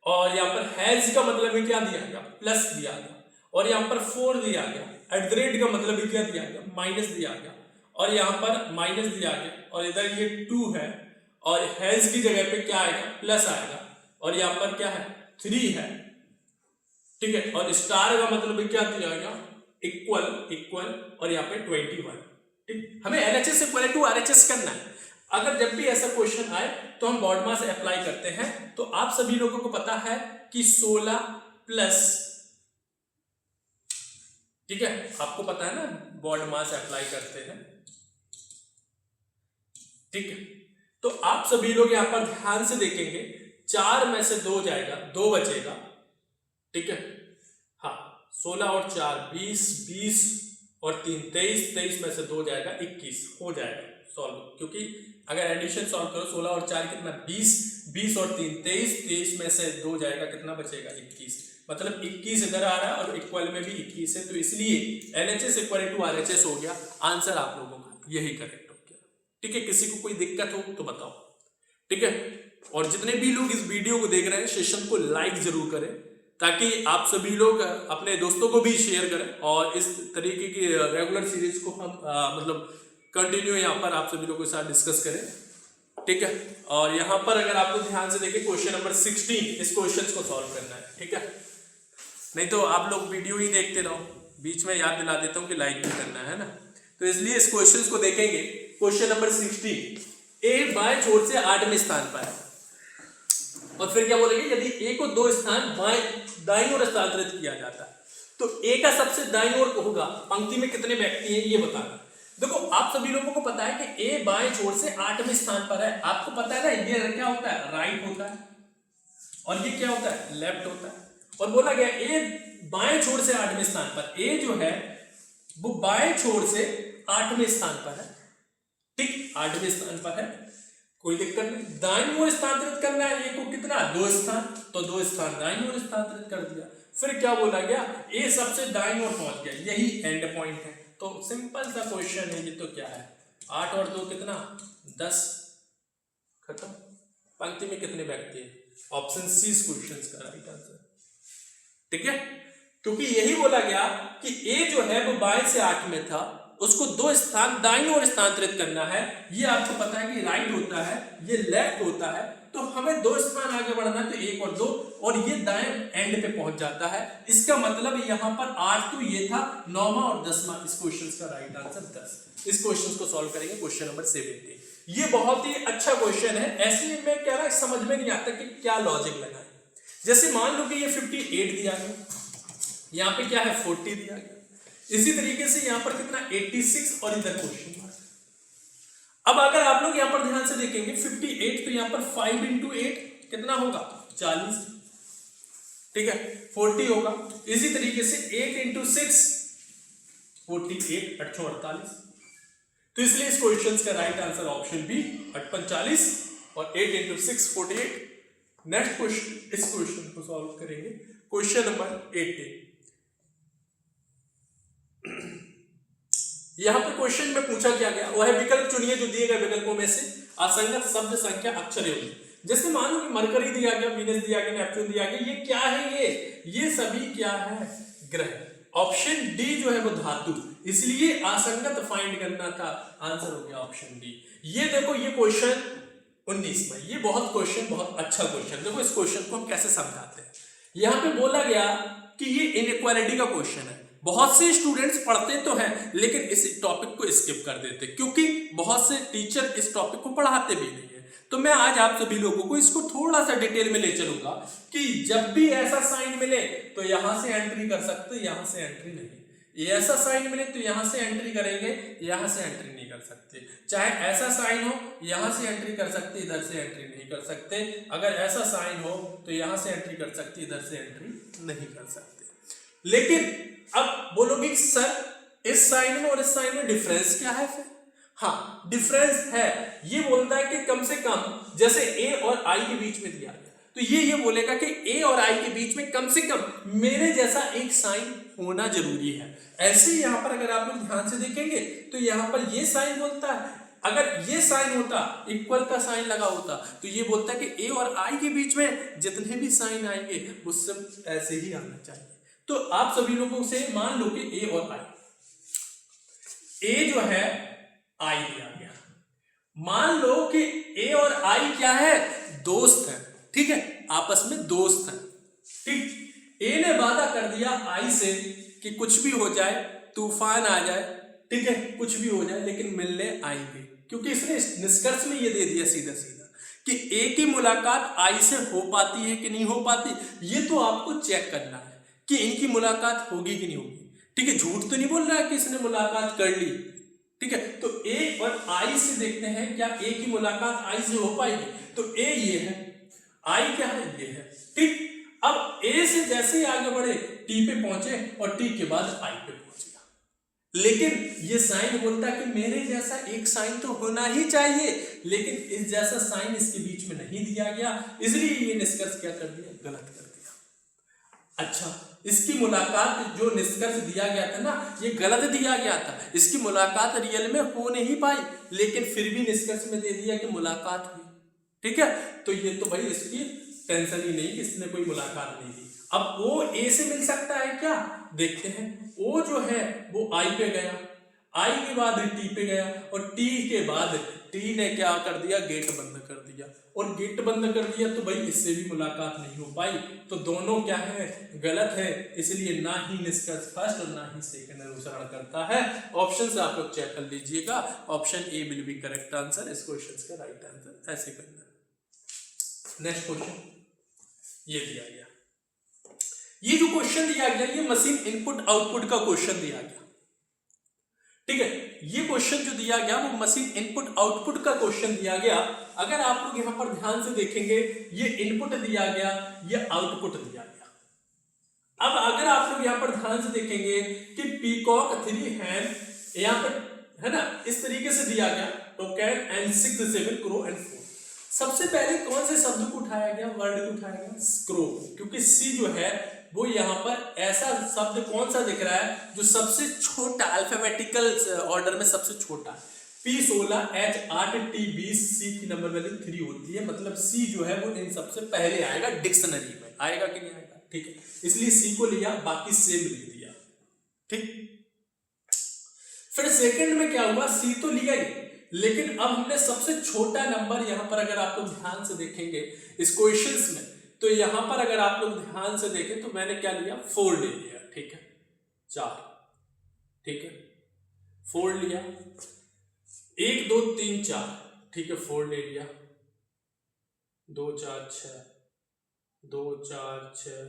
और यहाँ पर हैज का मतलब भी क्या दिया गया, प्लस दिया गया, और यहाँ पर 4 दिया गया, एट द रेट का मतलब भी क्या दिया गया, माइनस दिया गया, और यहाँ पर माइनस दिया गया, और इधर ये 2 है और हैज की जगह पे क्या आएगा, प्लस आएगा, और यहाँ पर क्या है 3 है, ठीक है, और स्टार का मतलब भी क्या दिया गया, इक्वल इक्वल, और यहाँ पे 21। ठीक, हमें LHS इक्वल टू RHS करना है। अगर जब भी ऐसा क्वेश्चन आए तो हम बॉड मास अप्लाई करते हैं। तो आप सभी लोगों को पता है कि 16 प्लस, ठीक है, आपको पता है ना बॉड मास अप्लाई करते हैं, ठीक है। तो आप सभी लोग यहां पर ध्यान से देखेंगे, 4 में से 2 जाएगा, 2 बचेगा, ठीक है। हाँ, 16 और 4 20, 20 और 3 23, 23 में से 2 जाएगा 21, हो जाएगा सॉल्व। क्योंकि अगर एडिशन सॉल्व करो 16 और 4 कितना 20, 20 और 3 23, 23 में से 2 जाएगा, कितना बचेगा 21, मतलब 21 इधर आ रहा है और इक्वल में भी 21 है। तो इसलिए LHS इक्वल टू RHS हो गया। आंसर आप लोगों का यही करेक्ट हो गया, ठीक है। किसी को कोई दिक्कत हो तो बताओ, ठीक है। और जितने भी लोग इस वीडियो को देख रहे हैं, सेशन को लाइक जरूर करें, ताकि आप सभी लोग अपने दोस्तों को भी शेयर करें, और इस तरीके की रेगुलर सीरीज को हम मतलब कंटिन्यू यहाँ पर आप सभी लोगों के साथ डिस्कस करें, ठीक है। और यहाँ पर अगर आप लोग ध्यान से देखें, क्वेश्चन नंबर 16, इस क्वेश्चन को सॉल्व करना है, ठीक है। नहीं तो आप लोग वीडियो ही देखते रहो, बीच में याद दिला देता हूँ कि लाइक भी करना है ना। तो इसलिए इस क्वेश्चन को देखेंगे। क्वेश्चन नंबर 16, ए बाएं छोर से 8वें स्थान पर है, और फिर क्या बोलेंगे, यदि ए को 2 स्थान दाईं ओर स्थानांतरित किया जाता है तो ए का सबसे दाईं ओर होगा, पंक्ति में कितने व्यक्ति हैं ये बताना। देखो आप सभी लोगों को पता है कि ए बाएं छोर से 8वें स्थान पर है। आपको पता है ना, ये क्या होता है, राइट होता है, और ये क्या होता है, लेफ्ट होता है। और बोला गया ए बाएं छोर से 8वें स्थान पर, ए जो है वो बाएं छोर से 8वें स्थान पर है, ठीक, 8वें स्थान पर है, कोई दिक्कत नहीं। दाईं ओर स्थानांतरित करना है ए को, कितना 2 स्थान, तो 2 स्थान दाईं ओर स्थानांतरित कर दिया। फिर क्या बोला गया, ए सबसे दाईं ओर पहुंच गया, यही एंड पॉइंट है। तो सिंपल सा क्वेश्चन है ये, तो क्या है, 8 और 2 कितना 10, खत्म। पंक्ति में कितने व्यक्ति हैं, ऑप्शन सी इस क्वेश्चन का राइट आंसर, ठीक है। क्योंकि यही बोला गया कि ए जो है वो बाएं से 8 में था, उसको 2 स्थान दाईं ओर स्थानांतरित करना है। ये आपको पता है कि राइट होता है, ये लेफ्ट होता है, तो हमें 2 स्थान आगे बढ़ना है, तो 1 और 2, और ये दाएं एंड पे पहुंच जाता है। इसका मतलब यहाँ पर 8 तो ये था, 9वां और 10वां, इस क्वेश्चन का राइट आंसर 10। इस क्वेश्चन को सॉल्व करेंगे, क्वेश्चन नंबर 17। ये बहुत ही अच्छा क्वेश्चन है। ऐसे में क्या ना समझ में नहीं आता कि क्या लॉजिक लगाए। जैसे मान लो कि ये 58 दिया गया, यहाँ पे क्या है 40 दिया गया, इसी तरीके से यहाँ पर कितना 86, और इधर क्वेश्चन मार्क। अब अगर आप लोग यहाँ पर ध्यान से देखेंगे 58, तो यहाँ पर 5 into 8 कितना होगा 40, ठीक है, 40 होगा। इसी तरीके से 8 into 6 48, 48। तो इसलिए इस क्वेश्चन का राइट आंसर ऑप्शन बी 48, और 8 into 6 48। नेक्स्ट क्वेश्चन, इस क्वेश्चन को सॉल्व करेंगे, क्वेश्चन नंबर 18। यहां पर क्वेश्चन में पूछा क्या गया, वह है विकल्प चुनिए जो दिए गए विकल्पों में से असंगत शब्द संख्या अक्षर योगी। जैसे मान लो कि मरकरी दिया गया, वीनस दिया गया, नेपच्यून दिया गया, ये क्या है, ये सभी क्या है, ग्रह। ऑप्शन डी जो है वो धातु, इसलिए असंगत फाइंड करना था, आंसर हो गया ऑप्शन डी। ये देखो, ये क्वेश्चन 19 में, ये बहुत क्वेश्चन, बहुत अच्छा क्वेश्चन। देखो इस क्वेश्चन को हम कैसे समझाते हैं। यहां पे बोला गया कि ये इनइक्वालिटी का क्वेश्चन है, बहुत से स्टूडेंट्स पढ़ते तो हैं लेकिन इस टॉपिक को स्किप कर देते क्योंकि बहुत से टीचर इस टॉपिक को पढ़ाते भी नहीं है। तो मैं आज आप सभी लोगों को इसको थोड़ा सा डिटेल में ले चलूंगा कि जब भी ऐसा साइन मिले तो यहां से एंट्री कर सकते, यहां से एंट्री नहीं। ऐसा साइन मिले तो यहां से एंट्री करेंगे, यहां से एंट्री नहीं कर सकते। चाहे ऐसा साइन हो यहां से एंट्री कर सकते, इधर से एंट्री नहीं कर सकते। अगर ऐसा साइन हो तो यहां से एंट्री कर सकते, इधर से एंट्री नहीं कर सकते। लेकिन अब बोलोगे सर इस साइन में और इस साइन में डिफरेंस क्या है? फिर हाँ डिफरेंस है। ये बोलता है कि कम से कम जैसे ए और आई के बीच में दिया गया तो ये बोलेगा कि ए और आई के बीच में कम से कम मेरे जैसा एक साइन होना जरूरी है। ऐसे ही यहां पर अगर आप लोग ध्यान से देखेंगे तो यहां पर ये साइन बोलता है, अगर ये साइन होता इक्वल का साइन लगा होता तो ये बोलता है कि ए और आई के बीच में जितने भी साइन आएंगे वो सब ऐसे ही आना चाहिए। तो आप सभी लोगों से मान लो कि ए और आई, ए जो है आई दिया गया, मान लो कि ए और आई क्या है? दोस्त है, ठीक है, आपस में दोस्त है। ठीक, ए ने वादा कर दिया आई से कि कुछ भी हो जाए, तूफान आ जाए, ठीक है, कुछ भी हो जाए लेकिन मिलने आएंगे, क्योंकि इसने निष्कर्ष में ये दे दिया सीधा सीधा कि ए की मुलाकात आई से हो पाती है कि नहीं हो पाती, ये तो आपको चेक करना है कि इनकी मुलाकात होगी कि नहीं होगी। ठीक है, झूठ तो नहीं बोल रहा है कि इसने मुलाकात कर ली। ठीक है, तो ए और आई से देखते हैं क्या ए की मुलाकात आई से हो पाएगी। तो ए ये है, आई क्या है? ये है। ठीक, अब ए से जैसे ही आगे बढ़े टी पे पहुंचे और टी के बाद आई पे पहुंच गया। लेकिन ये साइन बोलता है कि मेरे जैसा एक साइन तो होना ही चाहिए, लेकिन इस जैसा साइन इसके बीच में नहीं दिया गया, इसलिए ये निष्कर्ष क्या कर दिया? गलत कर दिया। अच्छा, इसकी मुलाकात जो निष्कर्ष दिया गया था ना, ये गलत दिया गया था। इसकी मुलाकात रियल में हो नहीं पाई, लेकिन फिर भी निष्कर्ष में दे दिया कि मुलाकात हुई। ठीक है, तो ये तो भाई इसकी टेंशन ही नहीं कि इसने कोई मुलाकात नहीं दी। अब ओ ए से मिल सकता है क्या? देखते हैं। ओ जो है वो आई पे गया, आई के बाद टी पे गया और टी के बाद टी ने क्या कर दिया? गेट बंद कर दिया। और गेट बंद कर दिया तो भाई इससे भी मुलाकात नहीं हो पाई। तो दोनों क्या है? गलत है। इसलिए ना ही निष्कर्ष फर्स्ट और ना ही सेकंड अनुसरण करता है। ऑप्शन से आप लोग चेक कर लीजिएगा। Option A will be correct answer. इस क्वेश्चन का राइट आंसर ऐसे करना। नेक्स्ट क्वेश्चन ये दिया गया, ये जो क्वेश्चन दिया गया ये मशीन इनपुट आउटपुट का क्वेश्चन दिया गया। ठीक है, ये क्वेश्चन जो दिया गया वो मशीन इनपुट आउटपुट का क्वेश्चन दिया गया। अगर आप लोग यहां पर ध्यान से देखेंगे, ये इनपुट दिया गया, ये आउटपुट दिया गया। अब अगर आप लोग यहां पर ध्यान से देखेंगे कि पीकॉक 3 हैन यहां पर है ना, इस तरीके से दिया गया, टोकन एंड 6 7 क्रो एंड 4। सबसे पहले कौन से शब्द को उठाया गया? वर्ड को उठाया गया, स्क्रो, क्योंकि सी जो है वो यहाँ पर ऐसा शब्द कौन सा दिख रहा है जो सबसे छोटा अल्फाबेटिकल ऑर्डर में सबसे छोटा है। P 16, H 8, T 20, C की नंबर वैल्यू 3 होती है, मतलब C जो है वो इन सबसे पहले आएगा डिक्शनरी में। आएगा कि नहीं आएगा? ठीक है, इसलिए C को लिया, बाकी सेम लिख दिया। ठीक, फिर सेकंड में क्या हुआ? C तो लिया ही, लेकिन अब हमने सबसे छोटा नंबर यहां पर अगर आप लोग ध्यान से देखेंगे इस क्वेश्चंस में, तो यहां पर अगर आप लोग ध्यान से देखें तो मैंने क्या लिया? 4 ले लिया। ठीक है, 4, ठीक है, 4 लिया, 1 2 3 4, ठीक है, 4 ले लिया, 2 4 6, 2 4 6,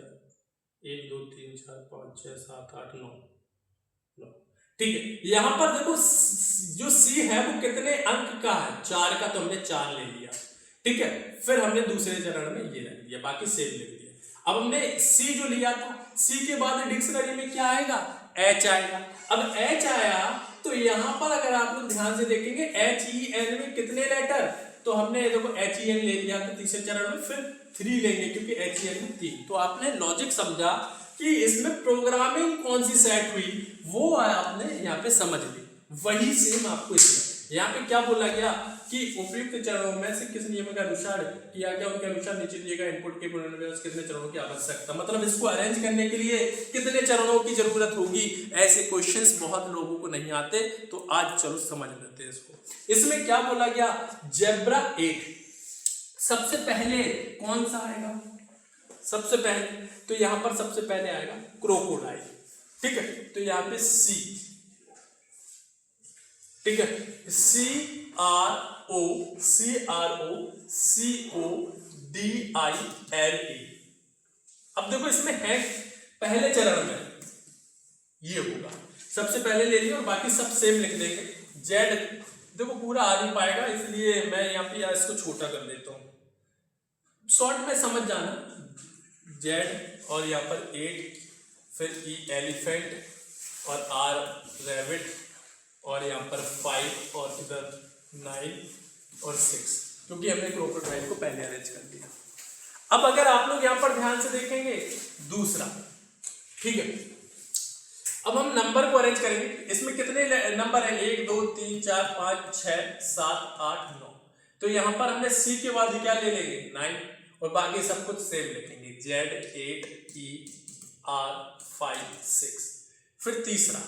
1 2 3 4 5 6 7 8 9। ठीक है, यहां पर देखो जो सी है वो कितने अंक का है? 4 का, तो हमने 4 ले लिया। ठीक है, फिर हमने दूसरे चरण में ये रख दिया, बाकी सेम लिख दिया। अब हमने सी जो लिया था, सी के बाद डिक्शनरी में क्या आएगा? एच आएगा। अब एच आया तो यहां पर अगर आप लोग ध्यान से देखेंगे HEN में कितने लेटर? तो हमने देखो HEN ले लिया था तीसरे चरण में, फिर 3 लेंगे क्योंकि HEN में 3। तो आपने लॉजिक समझा कि इसमें प्रोग्रामिंग कौन सी सेट हुई, वो आपने यहाँ पे समझ ली। वही सेम आपको इसमें यहाँ पे क्या बोला गया कि उपयुक्त चरणों में से किस नियम के अनुसार किया गया, उनके अनुसार नीचे दिए गए इनपुट के पुनर्विन्यास कितने चरणों की आवश्यकता, मतलब इसको अरेंज करने के लिए कितने चरणों की जरूरत होगी। ऐसे क्वेश्चंस बहुत लोगों को नहीं आते, तो आज चलो समझ लेते हैं इसको। इसमें क्या बोला गया? जेब्रा 8 सबसे पहले कौन सा आएगा? सबसे पहले तो यहां पर सबसे पहले आएगा क्रोकोडाइल। ठीक है, तो यहाँ पे सी, ठीक है, सी आर ओ CROCODILE। अब देखो इसमें है पहले चरण में ये होगा, सबसे पहले ले लिया और बाकी सब सेम लिख देंगे। जेड देखो पूरा आ नहीं पाएगा, इसलिए मैं यहाँ पे इसको छोटा कर देता हूँ, शॉर्ट में समझ जाना। जेड और यहाँ पर 8, फिर ई एलिफेंट और आर रैबिट और यहाँ पर 5 और इधर 9 और 6, क्योंकि हमने क्रोकोडाइल को पहले अरेंज कर दिया। अब अगर आप लोग यहाँ पर ध्यान से देखेंगे दूसरा, ठीक है, अब हम नंबर को अरेंज करेंगे। इसमें कितने नंबर हैं? 1 2 3 4 5 6 7 8 9। तो यहाँ पर हमने सी के बाद क्या ले लेंगे? 9, और बाकी सब कुछ सेम लिखेंगे। Z 8 E R 5 6। फिर तीसरा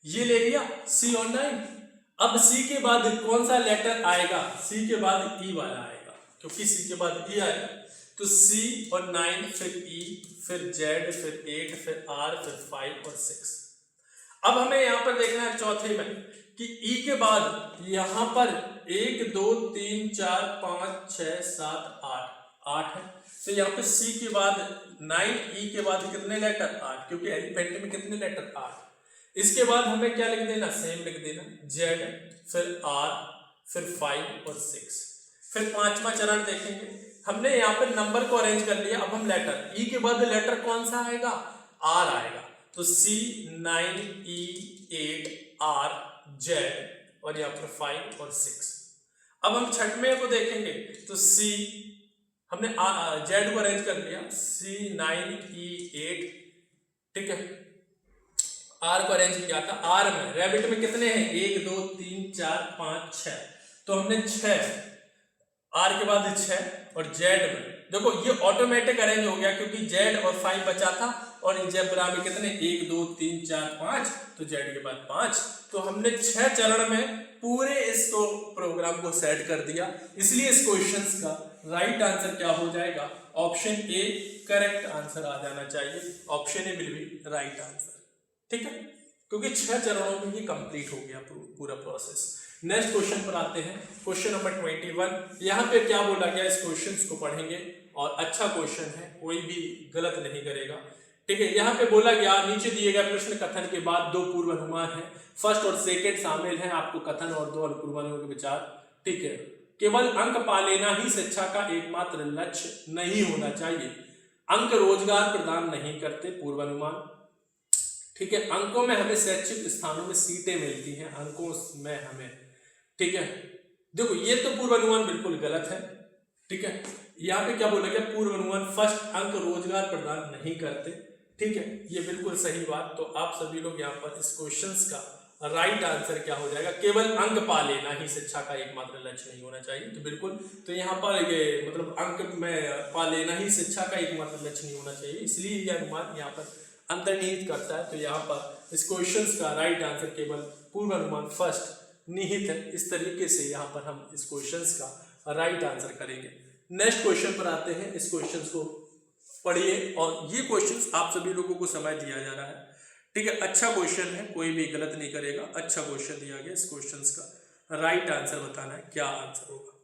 ये ले लिया सी और 9। अब सी के बाद कौन सा लेटर आएगा? सी के बाद ई वाला आएगा, क्योंकि सी के बाद ई आएगा। तो सी और 9, फिर ई, फिर जेड, फिर 8, फिर आर, फिर 5 और 6। अब हमें यहाँ पर देखना है चौथे में कि ई के बाद यहाँ पर 1 2 3 4 5 6 7 8 है। तो यहाँ पे सी के बाद 9, ई के बाद कितने लेटर? 8, क्योंकि एलिफेंट में कितने लेटर? 8। इसके बाद हमें क्या लिख देना? सेम लिख देना, जेड, फिर आर, फिर 5 और 6। फिर पांचवा चरण देखेंगे। हमने यहाँ पे नंबर को अरेंज कर लिया, अब हम लेटर, ई के बाद लेटर कौन सा आएगा? आर आएगा। तो सी 9 ई 8 आर जेड और यहाँ पर 5 और 6। अब हम छठवें को देखेंगे तो सी, हमने जेड को अरेंज कर लिया, सी 9 ई 8, ठीक है, आर को अरेंज किया था। आर में रैबिट में कितने हैं? 1 2 3 4 5 6। तो हमने 6, आर के बाद 6, और जेड में देखो ये ऑटोमेटिक अरेंज हो गया, क्योंकि जेड और 5 बचा था, और जेब्रा में कितने? 1 2 3 4 5, तो जेड के बाद 5। तो हमने 6 चरण में पूरे इसको प्रोग्राम को सेट कर दिया। इसलिए इस क्वेश्चन का राइट आंसर क्या हो जाएगा? ऑप्शन ए करेक्ट आंसर आ जाना चाहिए। Option A will be right answer, ठीक है, क्योंकि 6 चरणों में ये कंप्लीट हो गया पूरा प्रोसेस। नेक्स्ट क्वेश्चन पर आते हैं, क्वेश्चन नंबर 21। यहाँ पे क्या बोला गया, इस क्वेश्चन को पढ़ेंगे और अच्छा क्वेश्चन है, कोई भी गलत नहीं करेगा, ठीक है। यहाँ पे बोला गया, नीचे दिए गए प्रश्न कथन के बाद 2 पूर्वानुमान है, फर्स्ट और सेकेंड शामिल है, आपको कथन और 2 पूर्वानुमान के विचार, ठीक है। केवल अंक पा लेना ही शिक्षा का एकमात्र लक्ष्य नहीं होना चाहिए, अंक रोजगार प्रदान नहीं करते, पूर्वानुमान, ठीक है। अंकों में हमें शैक्षिक स्थानों में सीटें मिलती हैं, अंकों में हमें, ठीक है। देखो ये तो पूर्वानुमान बिल्कुल गलत है, ठीक है। यहाँ पे क्या बोला गया? पूर्वानुमान फर्स्ट, अंक रोजगार प्रदान नहीं करते, ठीक है, ये बिल्कुल सही बात। तो आप सभी लोग यहाँ पर इस क्वेश्चंस का राइट आंसर क्या हो जाएगा? केवल अंक पा लेना ही शिक्षा का एकमात्र लक्ष्य नहीं होना चाहिए, तो बिल्कुल, तो यहाँ पर ये मतलब अंक में पा लेना ही शिक्षा का एकमात्र लक्ष्य नहीं होना चाहिए, इसलिए यह अनुमान यहाँ पर अंतर्निहित करता है। तो यहाँ पर इस क्वेश्चंस का राइट आंसर केवल पूर्वानुमान फर्स्ट निहित है। इस तरीके से यहाँ पर हम इस क्वेश्चंस का राइट आंसर करेंगे। नेक्स्ट क्वेश्चन पर आते हैं, इस क्वेश्चंस को पढ़िए, और ये क्वेश्चंस आप सभी लोगों को समय दिया जा रहा है, ठीक है। अच्छा क्वेश्चन है, कोई भी गलत नहीं करेगा, अच्छा क्वेश्चन दिया गया। इस क्वेश्चंस का राइट आंसर बताना है, क्या आंसर होगा।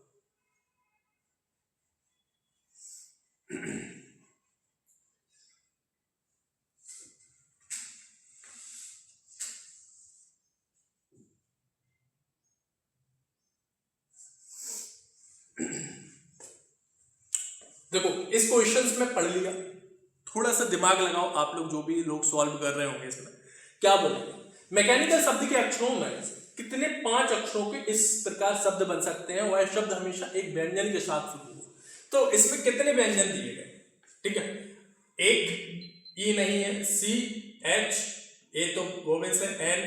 देखो इस क्वेश्चंस में पढ़ लिया, थोड़ा सा दिमाग लगाओ आप लोग, जो भी लोग सॉल्व कर रहे होंगे। इसमें क्या बोलेंगे? मैकेनिकल शब्द के अक्षरों में कितने 5 अक्षरों के इस प्रकार शब्द बन सकते हैं? वह शब्द हमेशा एक व्यंजन के साथ शुरू हो। तो इसमें कितने व्यंजन दिए गए? ठीक है, एक ई नहीं है, सी एच, ए तो वोवेल से, एन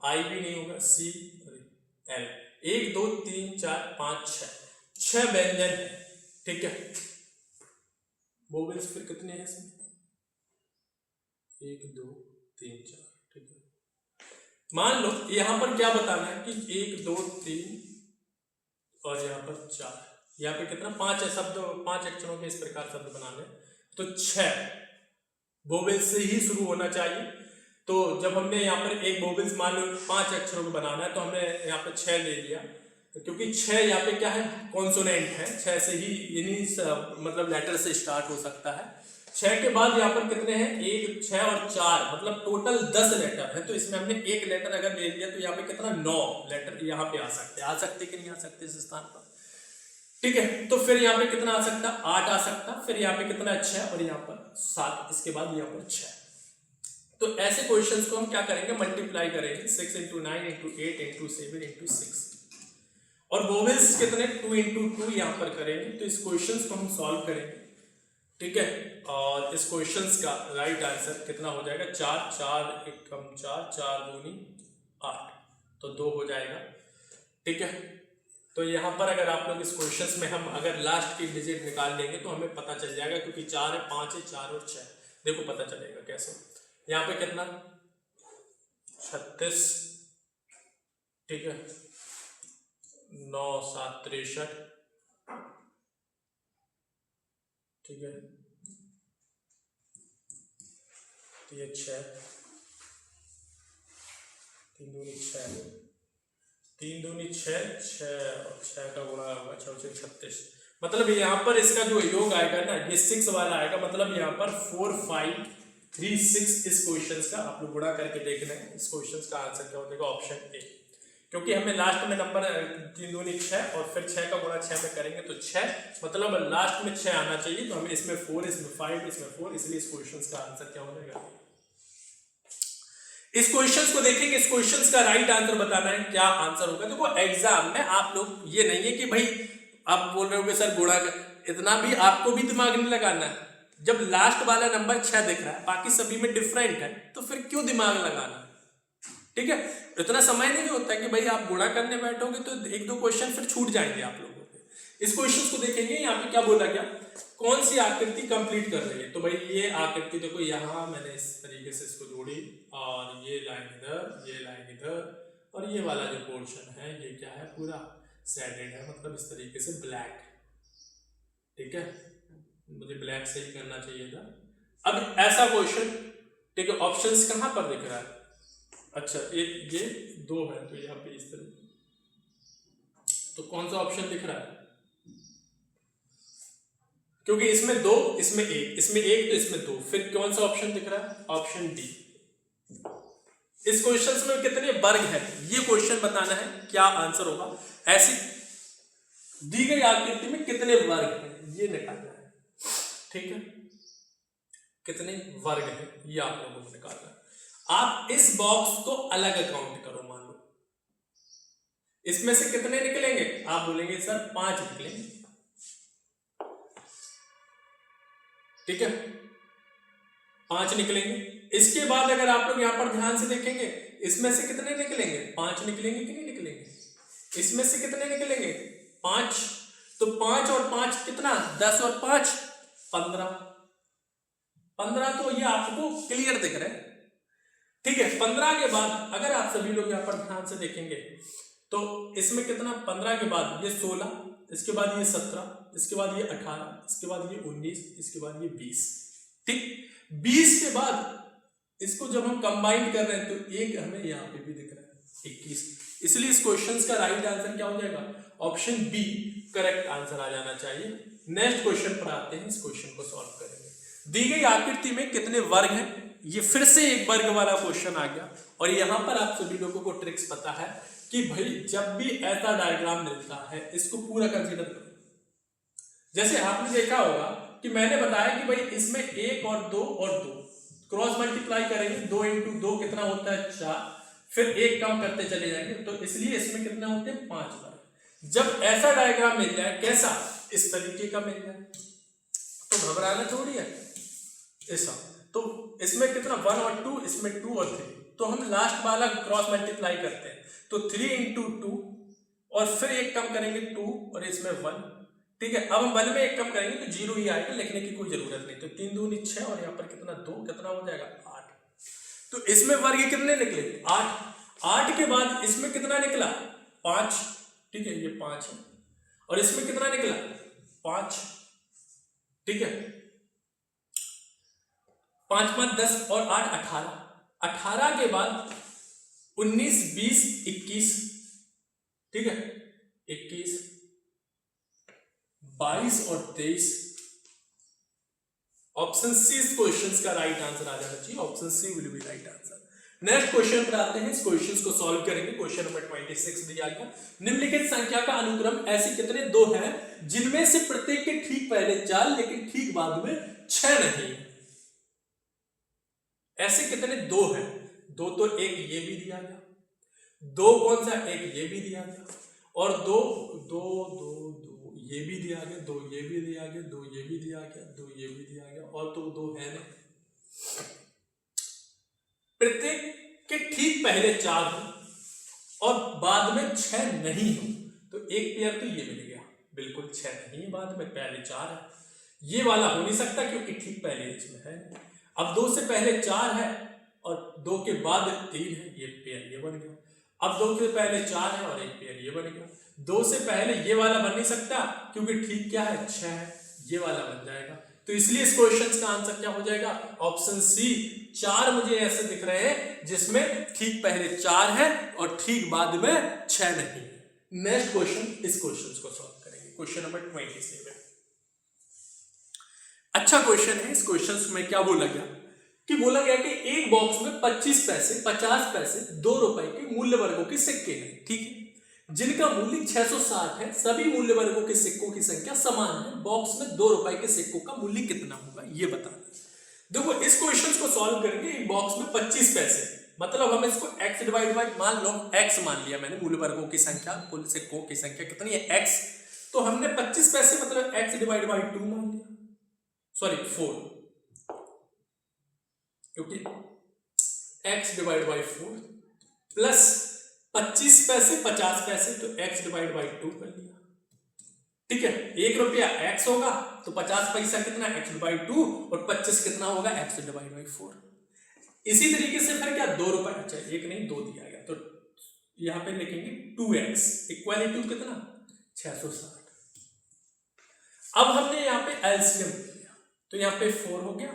आई भी नहीं होगा, सी एल, 1 2 3 4 5 6 व्यंजन है, ठीक है। वोवेल्स फिर कितने हैं इसमें? 1 2 3 4, ठीक है। मान लो यहां पर क्या बताना है कि 1 2 3 और यहाँ पर 4, यहाँ पे कितना 5 है शब्द, 5 अक्षरों के इस प्रकार शब्द बनाने, तो 6 वोवेल से ही शुरू होना चाहिए। तो जब हमने यहाँ पर एक वोवेल्स मान लो 5 अक्षरों को बनाना है तो हमने यहाँ पर 6 ले लिया, क्योंकि 6 यहाँ पे क्या है, कॉन्सोनेंट है, 6 से ही इन्हीं मतलब लेटर से स्टार्ट हो सकता है। 6 के बाद यहाँ पर कितने हैं, 1, 6 और 4, मतलब टोटल 10 लेटर है। तो इसमें हमने एक लेटर अगर ले लिया तो यहाँ पे कितना, 9 लेटर यहाँ पे आ सकते कि नहीं आ सकते इस स्थान पर, ठीक है। तो फिर यहाँ पे कितना आ सकता, 8 आ सकता, फिर यहाँ पे कितना 6 और यहाँ पर 7, इसके बाद यहाँ पर 6। तो ऐसे क्वेश्चंस को हम क्या करेंगे, मल्टीप्लाई करेंगे, 6 इंटू 9 इंटू 8 इंटू 7 इंटू 6, और वोवेल्स कितने 2 इंटू 2 यहाँ पर करेंगे। तो इस क्वेश्चंस को हम सॉल्व करेंगे, ठीक है। और इस क्वेश्चंस का राइट आंसर कितना हो जाएगा, 4, 4 1 कम 4, 4 दूनी 8, तो 2 हो जाएगा, ठीक है। तो यहाँ पर अगर आप लोग इस क्वेश्चंस में हम अगर लास्ट की डिजिट निकाल लेंगे तो हमें पता चल जाएगा, क्योंकि 4 है, 5 है, 4 और 6, देखो पता चलेगा कैसे। यहाँ पे कितना 36, ठीक है, 9 7 63, ठीक है, तो ये 6, 3 दूनी 6, 3 दूनी 6, 6 और 6 का गुणा होगा 6 36, मतलब यहाँ पर इसका जो योग आएगा ना, ये 6 वाला आएगा, मतलब यहाँ पर 4 5 3 6 इस क्वेश्चन का आप लोग गुणा करके देखना है। इस क्वेश्चन का आंसर क्या हो जाएगा, ऑप्शन ए, क्योंकि हमें लास्ट में नंबर 3 दूनी 6 और फिर 6 का गुणा 6 में करेंगे तो 6, मतलब लास्ट में 6 आना चाहिए, तो हमें इसमें 4, इसमें 5, इसमें 4, इसलिए इस क्वेश्चन का आंसर क्या हो जाएगा। इस क्वेश्चंस को देखेंगे, इस क्वेश्चंस का राइट आंसर बताना है, क्या आंसर होगा। देखो एग्जाम में आप लोग ये नहीं है कि भाई आप बोल रहे हो सर गुणा इतना भी आपको भी दिमाग नहीं लगाना है। जब लास्ट वाला नंबर 6 दिख रहा है, बाकी सभी में डिफरेंट है, तो फिर क्यों दिमाग लगाना, ठीक है। इतना समय नहीं होता कि भाई आप गुणा करने बैठोगे तो 1-2 क्वेश्चन फिर छूट जाएंगे आप लोगों के। इस क्वेश्चन को देखेंगे, यहाँ पे क्या बोला गया, कौन सी आकृति कंप्लीट कर रही है। तो भाई ये आकृति देखो, यहाँ मैंने इस तरीके से इसको जोड़ी, और ये लाइन इधर, ये लाइन इधर, और ये वाला जो पोर्शन है ये क्या है, पूरा शेडेड है, मतलब इस तरीके से ब्लैक, ठीक है। मुझे ब्लैक से ही करना चाहिए था। अब ऐसा क्वेश्चन, ठीक है, ऑप्शंस कहां पर दिख रहा है, अच्छा एक ये 2 है, तो यहाँ पे इस तरह, तो कौन सा ऑप्शन दिख रहा है, क्योंकि इसमें 2, इसमें 1, इसमें 1 तो इसमें 2, फिर कौन सा ऑप्शन दिख रहा है, ऑप्शन डी। इस क्वेश्चन में कितने वर्ग है ये क्वेश्चन बताना है, क्या आंसर होगा। ऐसी दी गई आकृति में कितने वर्ग है ये निकालना है, ठीक है, कितने वर्ग है ये आप लोगों को निकालना है। आप इस बॉक्स को अलग काउंट करो, मान लो इसमें से कितने निकलेंगे, आप बोलेंगे सर 5 निकलेंगे, ठीक है, 5 निकलेंगे। इसके बाद अगर आप लोग यहां पर ध्यान से देखेंगे, इसमें से कितने निकलेंगे, 5 निकलेंगे कि नहीं निकलेंगे, इसमें से कितने निकलेंगे, 5, तो 5 और 5 कितना, 10 और 5 15, 15 तो ये आपको क्लियर दिख रहा है, ठीक है। 15 के बाद अगर आप सभी लोग यहाँ पर ध्यान से देखेंगे तो इसमें कितना, 15 के बाद ये 16, इसके बाद ये 17, इसके बाद ये 18, इसके बाद ये 19, इसके बाद ये 20, ठीक। 20 के बाद इसको जब हम कंबाइन कर रहे हैं तो एक हमें यहाँ पे भी दिख रहा है 21, इसलिए इस क्वेश्चन का राइट आंसर क्या हो जाएगा, ऑप्शन बी करेक्ट आंसर आ जाना चाहिए। नेक्स्ट क्वेश्चन पर आते हैं, इस क्वेश्चन को सॉल्व करेंगे। दी गई आकृति में कितने वर्ग हैं, ये फिर से एक वर्ग वाला क्वेश्चन आ गया, और यहां पर आप सभी लोगों को ट्रिक्स पता है कि भाई जब भी ऐसा डायग्राम मिलता है इसको पूरा कंसीडर करो। जैसे आपने देखा होगा कि मैंने बताया कि भाई इसमें 1 और 2 और 2 क्रॉस मल्टीप्लाई करेंगे, 2 इंटू 2 कितना होता है 4, फिर 1 कम करते चले जाएंगे, तो इसलिए इसमें कितना होते हैं 5 वर्ग। जब ऐसा डायग्राम मिल जाए, कैसा, इस तरीके का मिल जाए, तो घबराना थोड़ी है, ऐसा, तो इसमें कितना 1 और 2, इसमें 2 और 3, तो हम लास्ट वाला क्रॉस मल्टीप्लाई करते हैं, तो 3 इंटू 2 और फिर 1 कम करेंगे 2 और इसमें 1, ठीक है। अब हम 1 में 1 कम करेंगे तो 0 ही आएगा, लिखने की कोई जरूरत नहीं, तो 3 दूनी 6 और यहाँ पर कितना 2, कितना हो जाएगा 8, तो इसमें वर्ग कितने निकले 8, 8 के बाद इसमें कितना निकला 5, ठीक है, ये 5 है, और इसमें कितना निकला 5, ठीक है, 5 5 10 और 8 18, 18 के बाद 19, 20, 21, ठीक है, 21, 22 और 23। ऑप्शन सी इस क्वेश्चन का राइट आंसर आ जाना चाहिए। Option C will be right answer. Next question पर आते हैं। इस क्वेश्चन को सॉल्व करेंगे। क्वेश्चन नंबर 26 दिया गया, निम्नलिखित संख्या का अनुक्रम ऐसे कितने दो हैं जिनमें से प्रत्येक के ठीक पहले 4 लेकिन ठीक बाद में 6 नहीं। ऐसे कितने दो हैं? दो तो एक ये भी दिया गया, दो कौन सा, एक ये भी दिया गया, और दो दो दो दो ये भी दिया गया, दो ये भी दिया गया, दो ये भी दिया गया, दो ये भी दिया गया, और तो दो है नहीं। प्रत्येक के ठीक पहले 4 हो और बाद में 6 नहीं हो, तो एक पेयर तो ये मिल गया, बिल्कुल 6 नहीं है, बाद में पहले 4 है। ये वाला हो नहीं सकता क्योंकि ठीक पहले इसमें है। अब 2 से पहले 4 है और 2 के बाद 3 है, ये पेयर ये बन गया। अब 2 के पहले 4 है और एक पेयर ये बन गया। 2 से पहले ये वाला बन नहीं सकता क्योंकि ठीक क्या है, 6 है, ये वाला बन जाएगा। तो इसलिए इस क्वेश्चन का आंसर क्या हो जाएगा? Option C. 4 मुझे ऐसे दिख रहे हैं जिसमें ठीक पहले 4 है और ठीक बाद में 6 नहीं है। नेक्स्ट क्वेश्चन, इस क्वेश्चन को सॉल्व करेंगे। Question number 27। अच्छा क्वेश्चन है। इस क्वेश्चन में क्या बोला गया कि बोला गया कि एक बॉक्स में 25 पैसे, 50 पैसे, 2 रुपए के मूल्य वर्गों के सिक्के हैं, ठीक है, जिनका मूल्य 660 है। सभी मूल्य वर्गों के सिक्कों की संख्या समान है। बॉक्स में 2 रुपए के सिक्कों का मूल्य कितना होगा ये बताना। देखो इस क्वेश्चन को सॉल्व करेंगे। एक बॉक्स में 25 पैसे, मतलब हम इसको x डिवाइड बाय, मान लो x मान लिया मैंने, मूल्य वर्गों की संख्या, कुल सिक्कों की संख्या कितनी है, x। तो हमने 25 पैसे मतलब x डिवाइड बाय 2 मान लिया, सॉरी 4, क्योंकि x डिवाइड बाई 4 प्लस 25 पैसे 50 पैसे, तो x डिवाइड बाई 2 कर लिया, ठीक है। 1 रुपया x होगा तो 50 पैसा कितना, x डिवाइड 2, और 25 कितना होगा, x डिवाइड बाई 4। इसी तरीके से फिर क्या, 2 रुपए, अच्छा 1 नहीं 2 दिया गया, तो यहां पे लिखेंगे 2x इक्वल टू कितना, 660। अब हमने यहाँ पे एलसीएम लिया तो यहाँ पे 4 हो गया,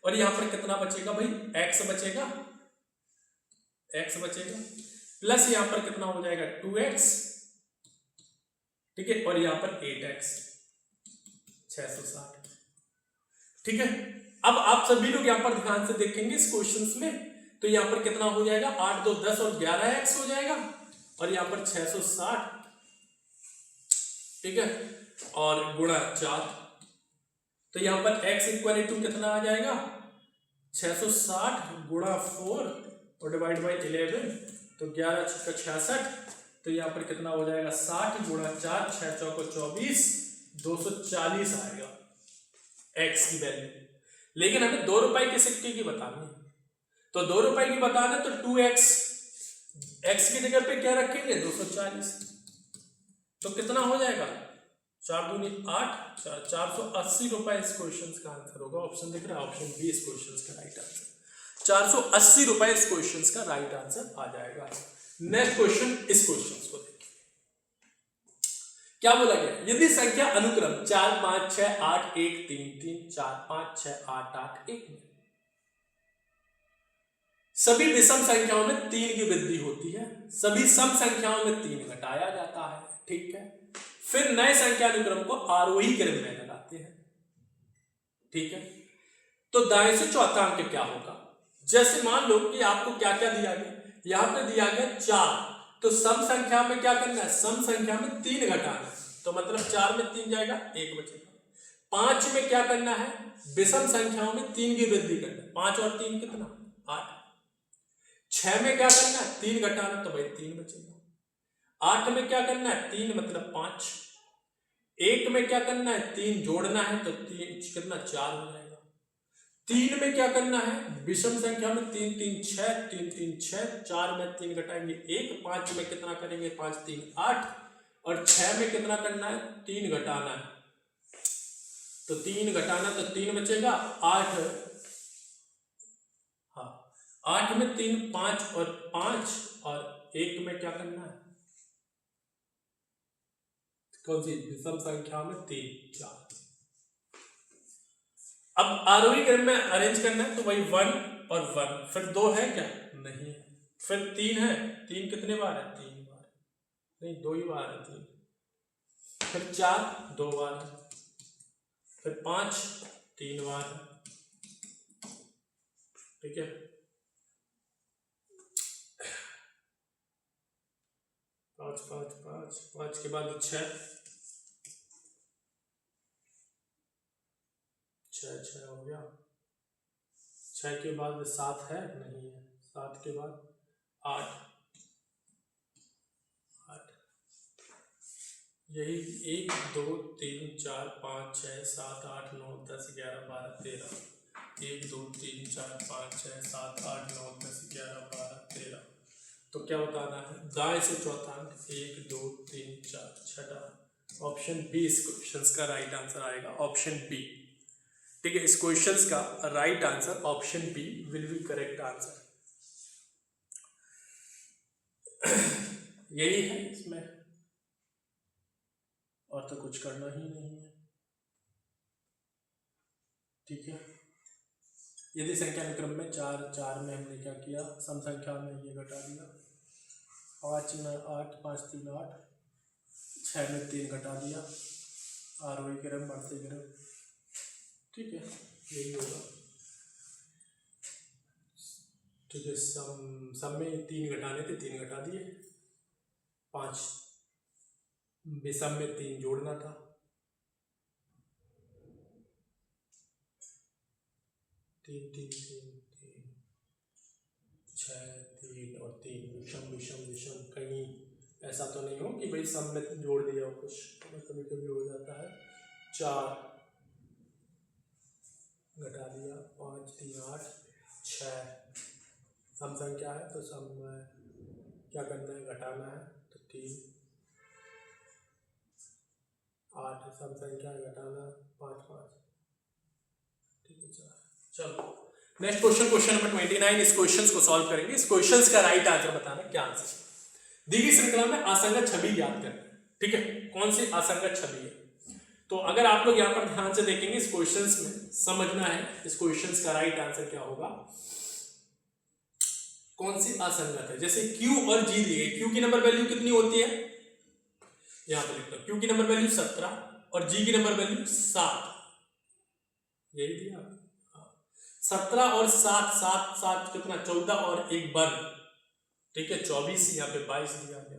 और यहां पर कितना बचेगा भाई, x बचेगा, x बचेगा, प्लस यहां पर कितना हो जाएगा 2x, ठीक है, और यहां पर 8x, 660, ठीक है। अब आप सभी लोग यहां पर ध्यान से देखेंगे इस क्वेश्चंस में, तो यहां पर कितना हो जाएगा, 8 2 10 और 11x हो जाएगा, और यहां पर 660, ठीक है, और गुणा 4, तो यहां पर x इक्वल टू कितना आ जाएगा, 660 गुणा 4 और डिवाइड बाई 11, तो 11 का 66, तो यहां पर कितना हो जाएगा, 60 गुणा 4, 6 चौको 24, 240 आएगा x की वैल्यू। लेकिन हमें 2 रुपए के सिक्के की बतानी है, तो 2 रुपए की बताना तो 2x, x की जगह पे क्या रखेंगे, 240, तो कितना हो जाएगा, 4 दूनी 8, 480 रुपए इस क्वेश्चन का आंसर होगा। ऑप्शन दिख रहा है, ऑप्शन बी इस क्वेश्चन का राइट आंसर, 480 रुपए इस क्वेश्चन का राइट आंसर आ जाएगा। नेक्स्ट क्वेश्चन, इस क्वेश्चन को देखिए क्या बोला गया, यदि संख्या अनुक्रम 4 5 6 8 1 3 3 4 5 6 8 8 1 में सभी विषम संख्याओं में 3 की वृद्धि होती है, सभी सम संख्याओं में 3 घटाया जाता है, ठीक है। फिर नए संख्या अनुक्रम को आरोही क्रम में लगाते हैं, ठीक है। तो दाएं से चौथा अंक क्या होगा, जैसे मान लो कि आपको क्या क्या दिया गया, यहां पे दिया गया 4, तो सम संख्या में क्या करना है, सम संख्या में 3 घटाना है, तो मतलब 4 में 3 जाएगा, 1 बचेगा। 5 में क्या करना है, विषम संख्याओं में 3 की वृद्धि करना है, 5 और 3 कितना, 8। 6 में क्या करना है, 3 घटाना, तो भाई 3 बचेगा। 8 में क्या करना है, 3 मतलब 5। 1 में क्या करना है, 3 जोड़ना है, तो 3 कितना, 4 हो जाएगा। 3 में क्या करना है, विषम संख्या में 3 3 6, 3 3 6, 4 में 3 घटाएंगे 1, 5 में कितना करेंगे, 5 3 8, और 6 में कितना करना है, 3 घटाना है, तो 3 घटाना, तो 3 बचेगा, 8, हाँ 8 में 3 5 और 5, और 1 में क्या करना है, कौन सी विषम संख्या में 3 4। अब आरोही क्रम में अरेंज करना है, तो वही 1 और 1, फिर 2 है क्या? नहीं, फिर 3 है, 3 कितने बार है? 3 बार, नहीं 2 ही बार है 3, फिर 4 2 बार है, फिर 5 3 बार है, ठीक है। 5 5 5 5 के बाद 6 6 हो गया, 6 के बाद 7 है, नहीं है, 7 के बाद 8 8, यही 1 2 3 4 5 6 7 8 9 10 11 12 13, 1 2 3 4 5 6 7 8 9 10 11 12 13। तो क्या बताना है? दाएं से चौथा अंक 1 2 3 4 छठा, ऑप्शन बी इस क्वेश्चन का राइट आंसर आएगा, ऑप्शन बी, ठीक है। इस क्वेश्चन का right answer option B will be correct answer. यही है इसमें, और तो कुछ करना ही नहीं है, ठीक है। यदि संख्या अनुक्रम में 4 4 में हमने क्या किया, सम संख्या में ये घटा दिया, 5 में 8 5 3 8, 6 में 3 घटा दिया, आरोही क्रम बढ़ते क्रम, ठीक है, यही होगा, ठीक है। सम में 3 घटाने थे, 3 घटा दिए, 5 विषम में 3 जोड़ना था, 3 3 3 3 6 3 और 3, विषम विषम विषम, कहीं ऐसा तो नहीं हो कि भाई सम में जोड़ दिया हो कुछ, कभी कभी हो जाता है। 4 घटा दिया, 5 3 8 6, सम संख्या है तो सम में क्या करना है, घटाना है, तो 3 8 सम संख्या है, घटाना 5 5, ठीक है। चलो नेक्स्ट क्वेश्चन, क्वेश्चन नंबर 29। इस क्वेश्चन को सॉल्व करेंगे। इस क्वेश्चन का राइट आंसर बताना, क्या आंसर? दी गई श्रृंखला में असंगत छवि ज्ञात करना, ठीक है। कौन सी असंगत छवि है? तो अगर आप लोग यहाँ पर ध्यान से देखेंगे, इस क्वेश्चन में समझना है इस क्वेश्चन का राइट आंसर क्या होगा, कौन सी असंगत है। जैसे Q और G दिए, Q की नंबर वैल्यू कितनी होती है, यहाँ पे लिखता हूं, Q की नंबर वैल्यू 17 और G की नंबर वैल्यू 7, यही दिया 17 और 7 7 7 कितना 14 और 1 12, ठीक है 24, यहाँ पे 22 दिया गया।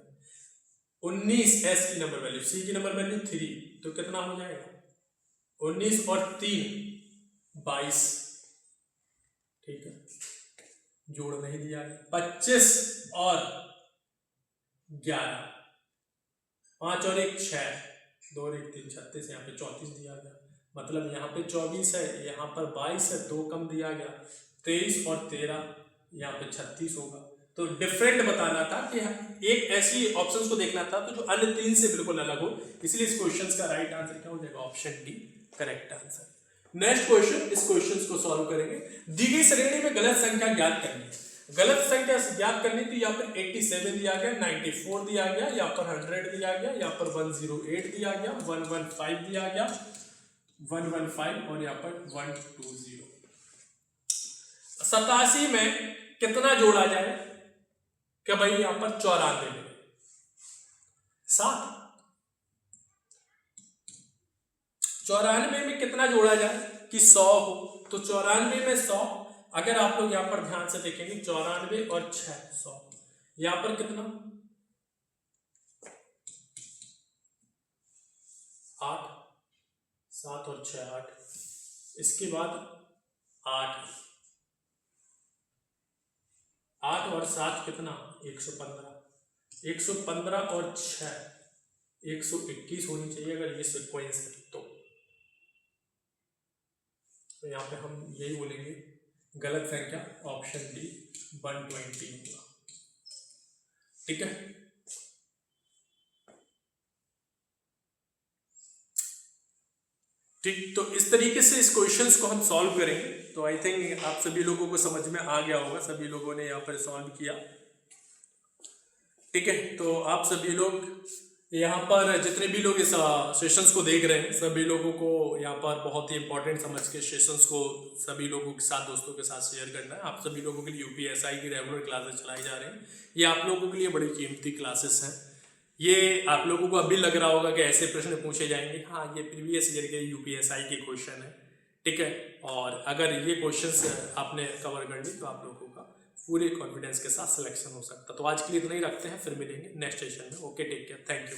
19 S की नंबर वैल्यू, C की नंबर वैल्यू 3, तो कितना हो जाएगा 19 और 3 22, ठीक है, जोड़ नहीं दिया गया। 25 और 11, 5 और 1 6, 2 और 1 3 36, यहाँ पे 34 दिया गया, मतलब यहाँ पे 24 है, यहाँ पर 22 है, 2 कम दिया गया, 23 और 13, यहाँ पे 36 होगा। तो डिफरेंट बताना था कि एक ऐसी ऑप्शंस को देखना था तो जो अन्य 3 से बिल्कुल अलग हो, इसलिए इस क्वेश्चन का राइट आंसर क्या हो जाएगा, option D correct answer. Next question, इस क्वेश्चन को सॉल्व करेंगे। दी गई श्रेणी में गलत संख्या ज्ञात करनी है, गलत संख्या ज्ञात करनी थी। यहाँ पर 87 दिया गया, 94 दिया गया, यहाँ पर 100 दिया गया, यहाँ पर 108 दिया गया, 115 दिया गया, 115 और यहाँ पर 120। 87 में कितना जोड़ा जाए, क्या भाई यहाँ पर 94 में 7, 94 में कितना जोड़ा जाए कि 100 हो, तो 94 में 100, अगर आप लोग यहाँ पर ध्यान से देखेंगे 94 और 6 100, यहाँ पर कितना 8, 7 और 6 8, इसके बाद 8 और 7 कितना 115, 115 और 6 121 होनी चाहिए अगर ये सीक्वेंस है तो यहाँ पे हम यही बोलेंगे गलत संख्या ऑप्शन डी 120 होगा, ठीक है। ठीक, तो इस तरीके से इस क्वेश्चंस को हम सॉल्व करेंगे। तो आई थिंक आप सभी लोगों को समझ में आ गया होगा, सभी लोगों ने यहाँ पर सॉल्व किया, ठीक है। तो आप सभी लोग यहाँ पर जितने भी लोग इस सेशंस को देख रहे हैं सभी लोगों को यहाँ पर बहुत ही इंपॉर्टेंट समझ के सेशंस को सभी लोगों के साथ, दोस्तों के साथ शेयर करना है। आप सभी लोगों के लिए यूपीएसआई की रेगुलर क्लासेस चलाई जा रही हैं। ये आप लोगों के लिए बड़ी कीमती क्लासेस हैं। ये आप लोगों को अभी लग रहा होगा कि ऐसे प्रश्न पूछे जाएंगे, हाँ ये प्रीवियस ईयर के यूपीएसआई के क्वेश्चन है, ठीक है। और अगर ये क्वेश्चंस आपने कवर कर ली तो आप लोगों का पूरे कॉन्फिडेंस के साथ सिलेक्शन हो सकता है। तो आज के लिए इतना ही रखते हैं, फिर मिलेंगे नेक्स्ट सेशन में। Okay, take care, thank you.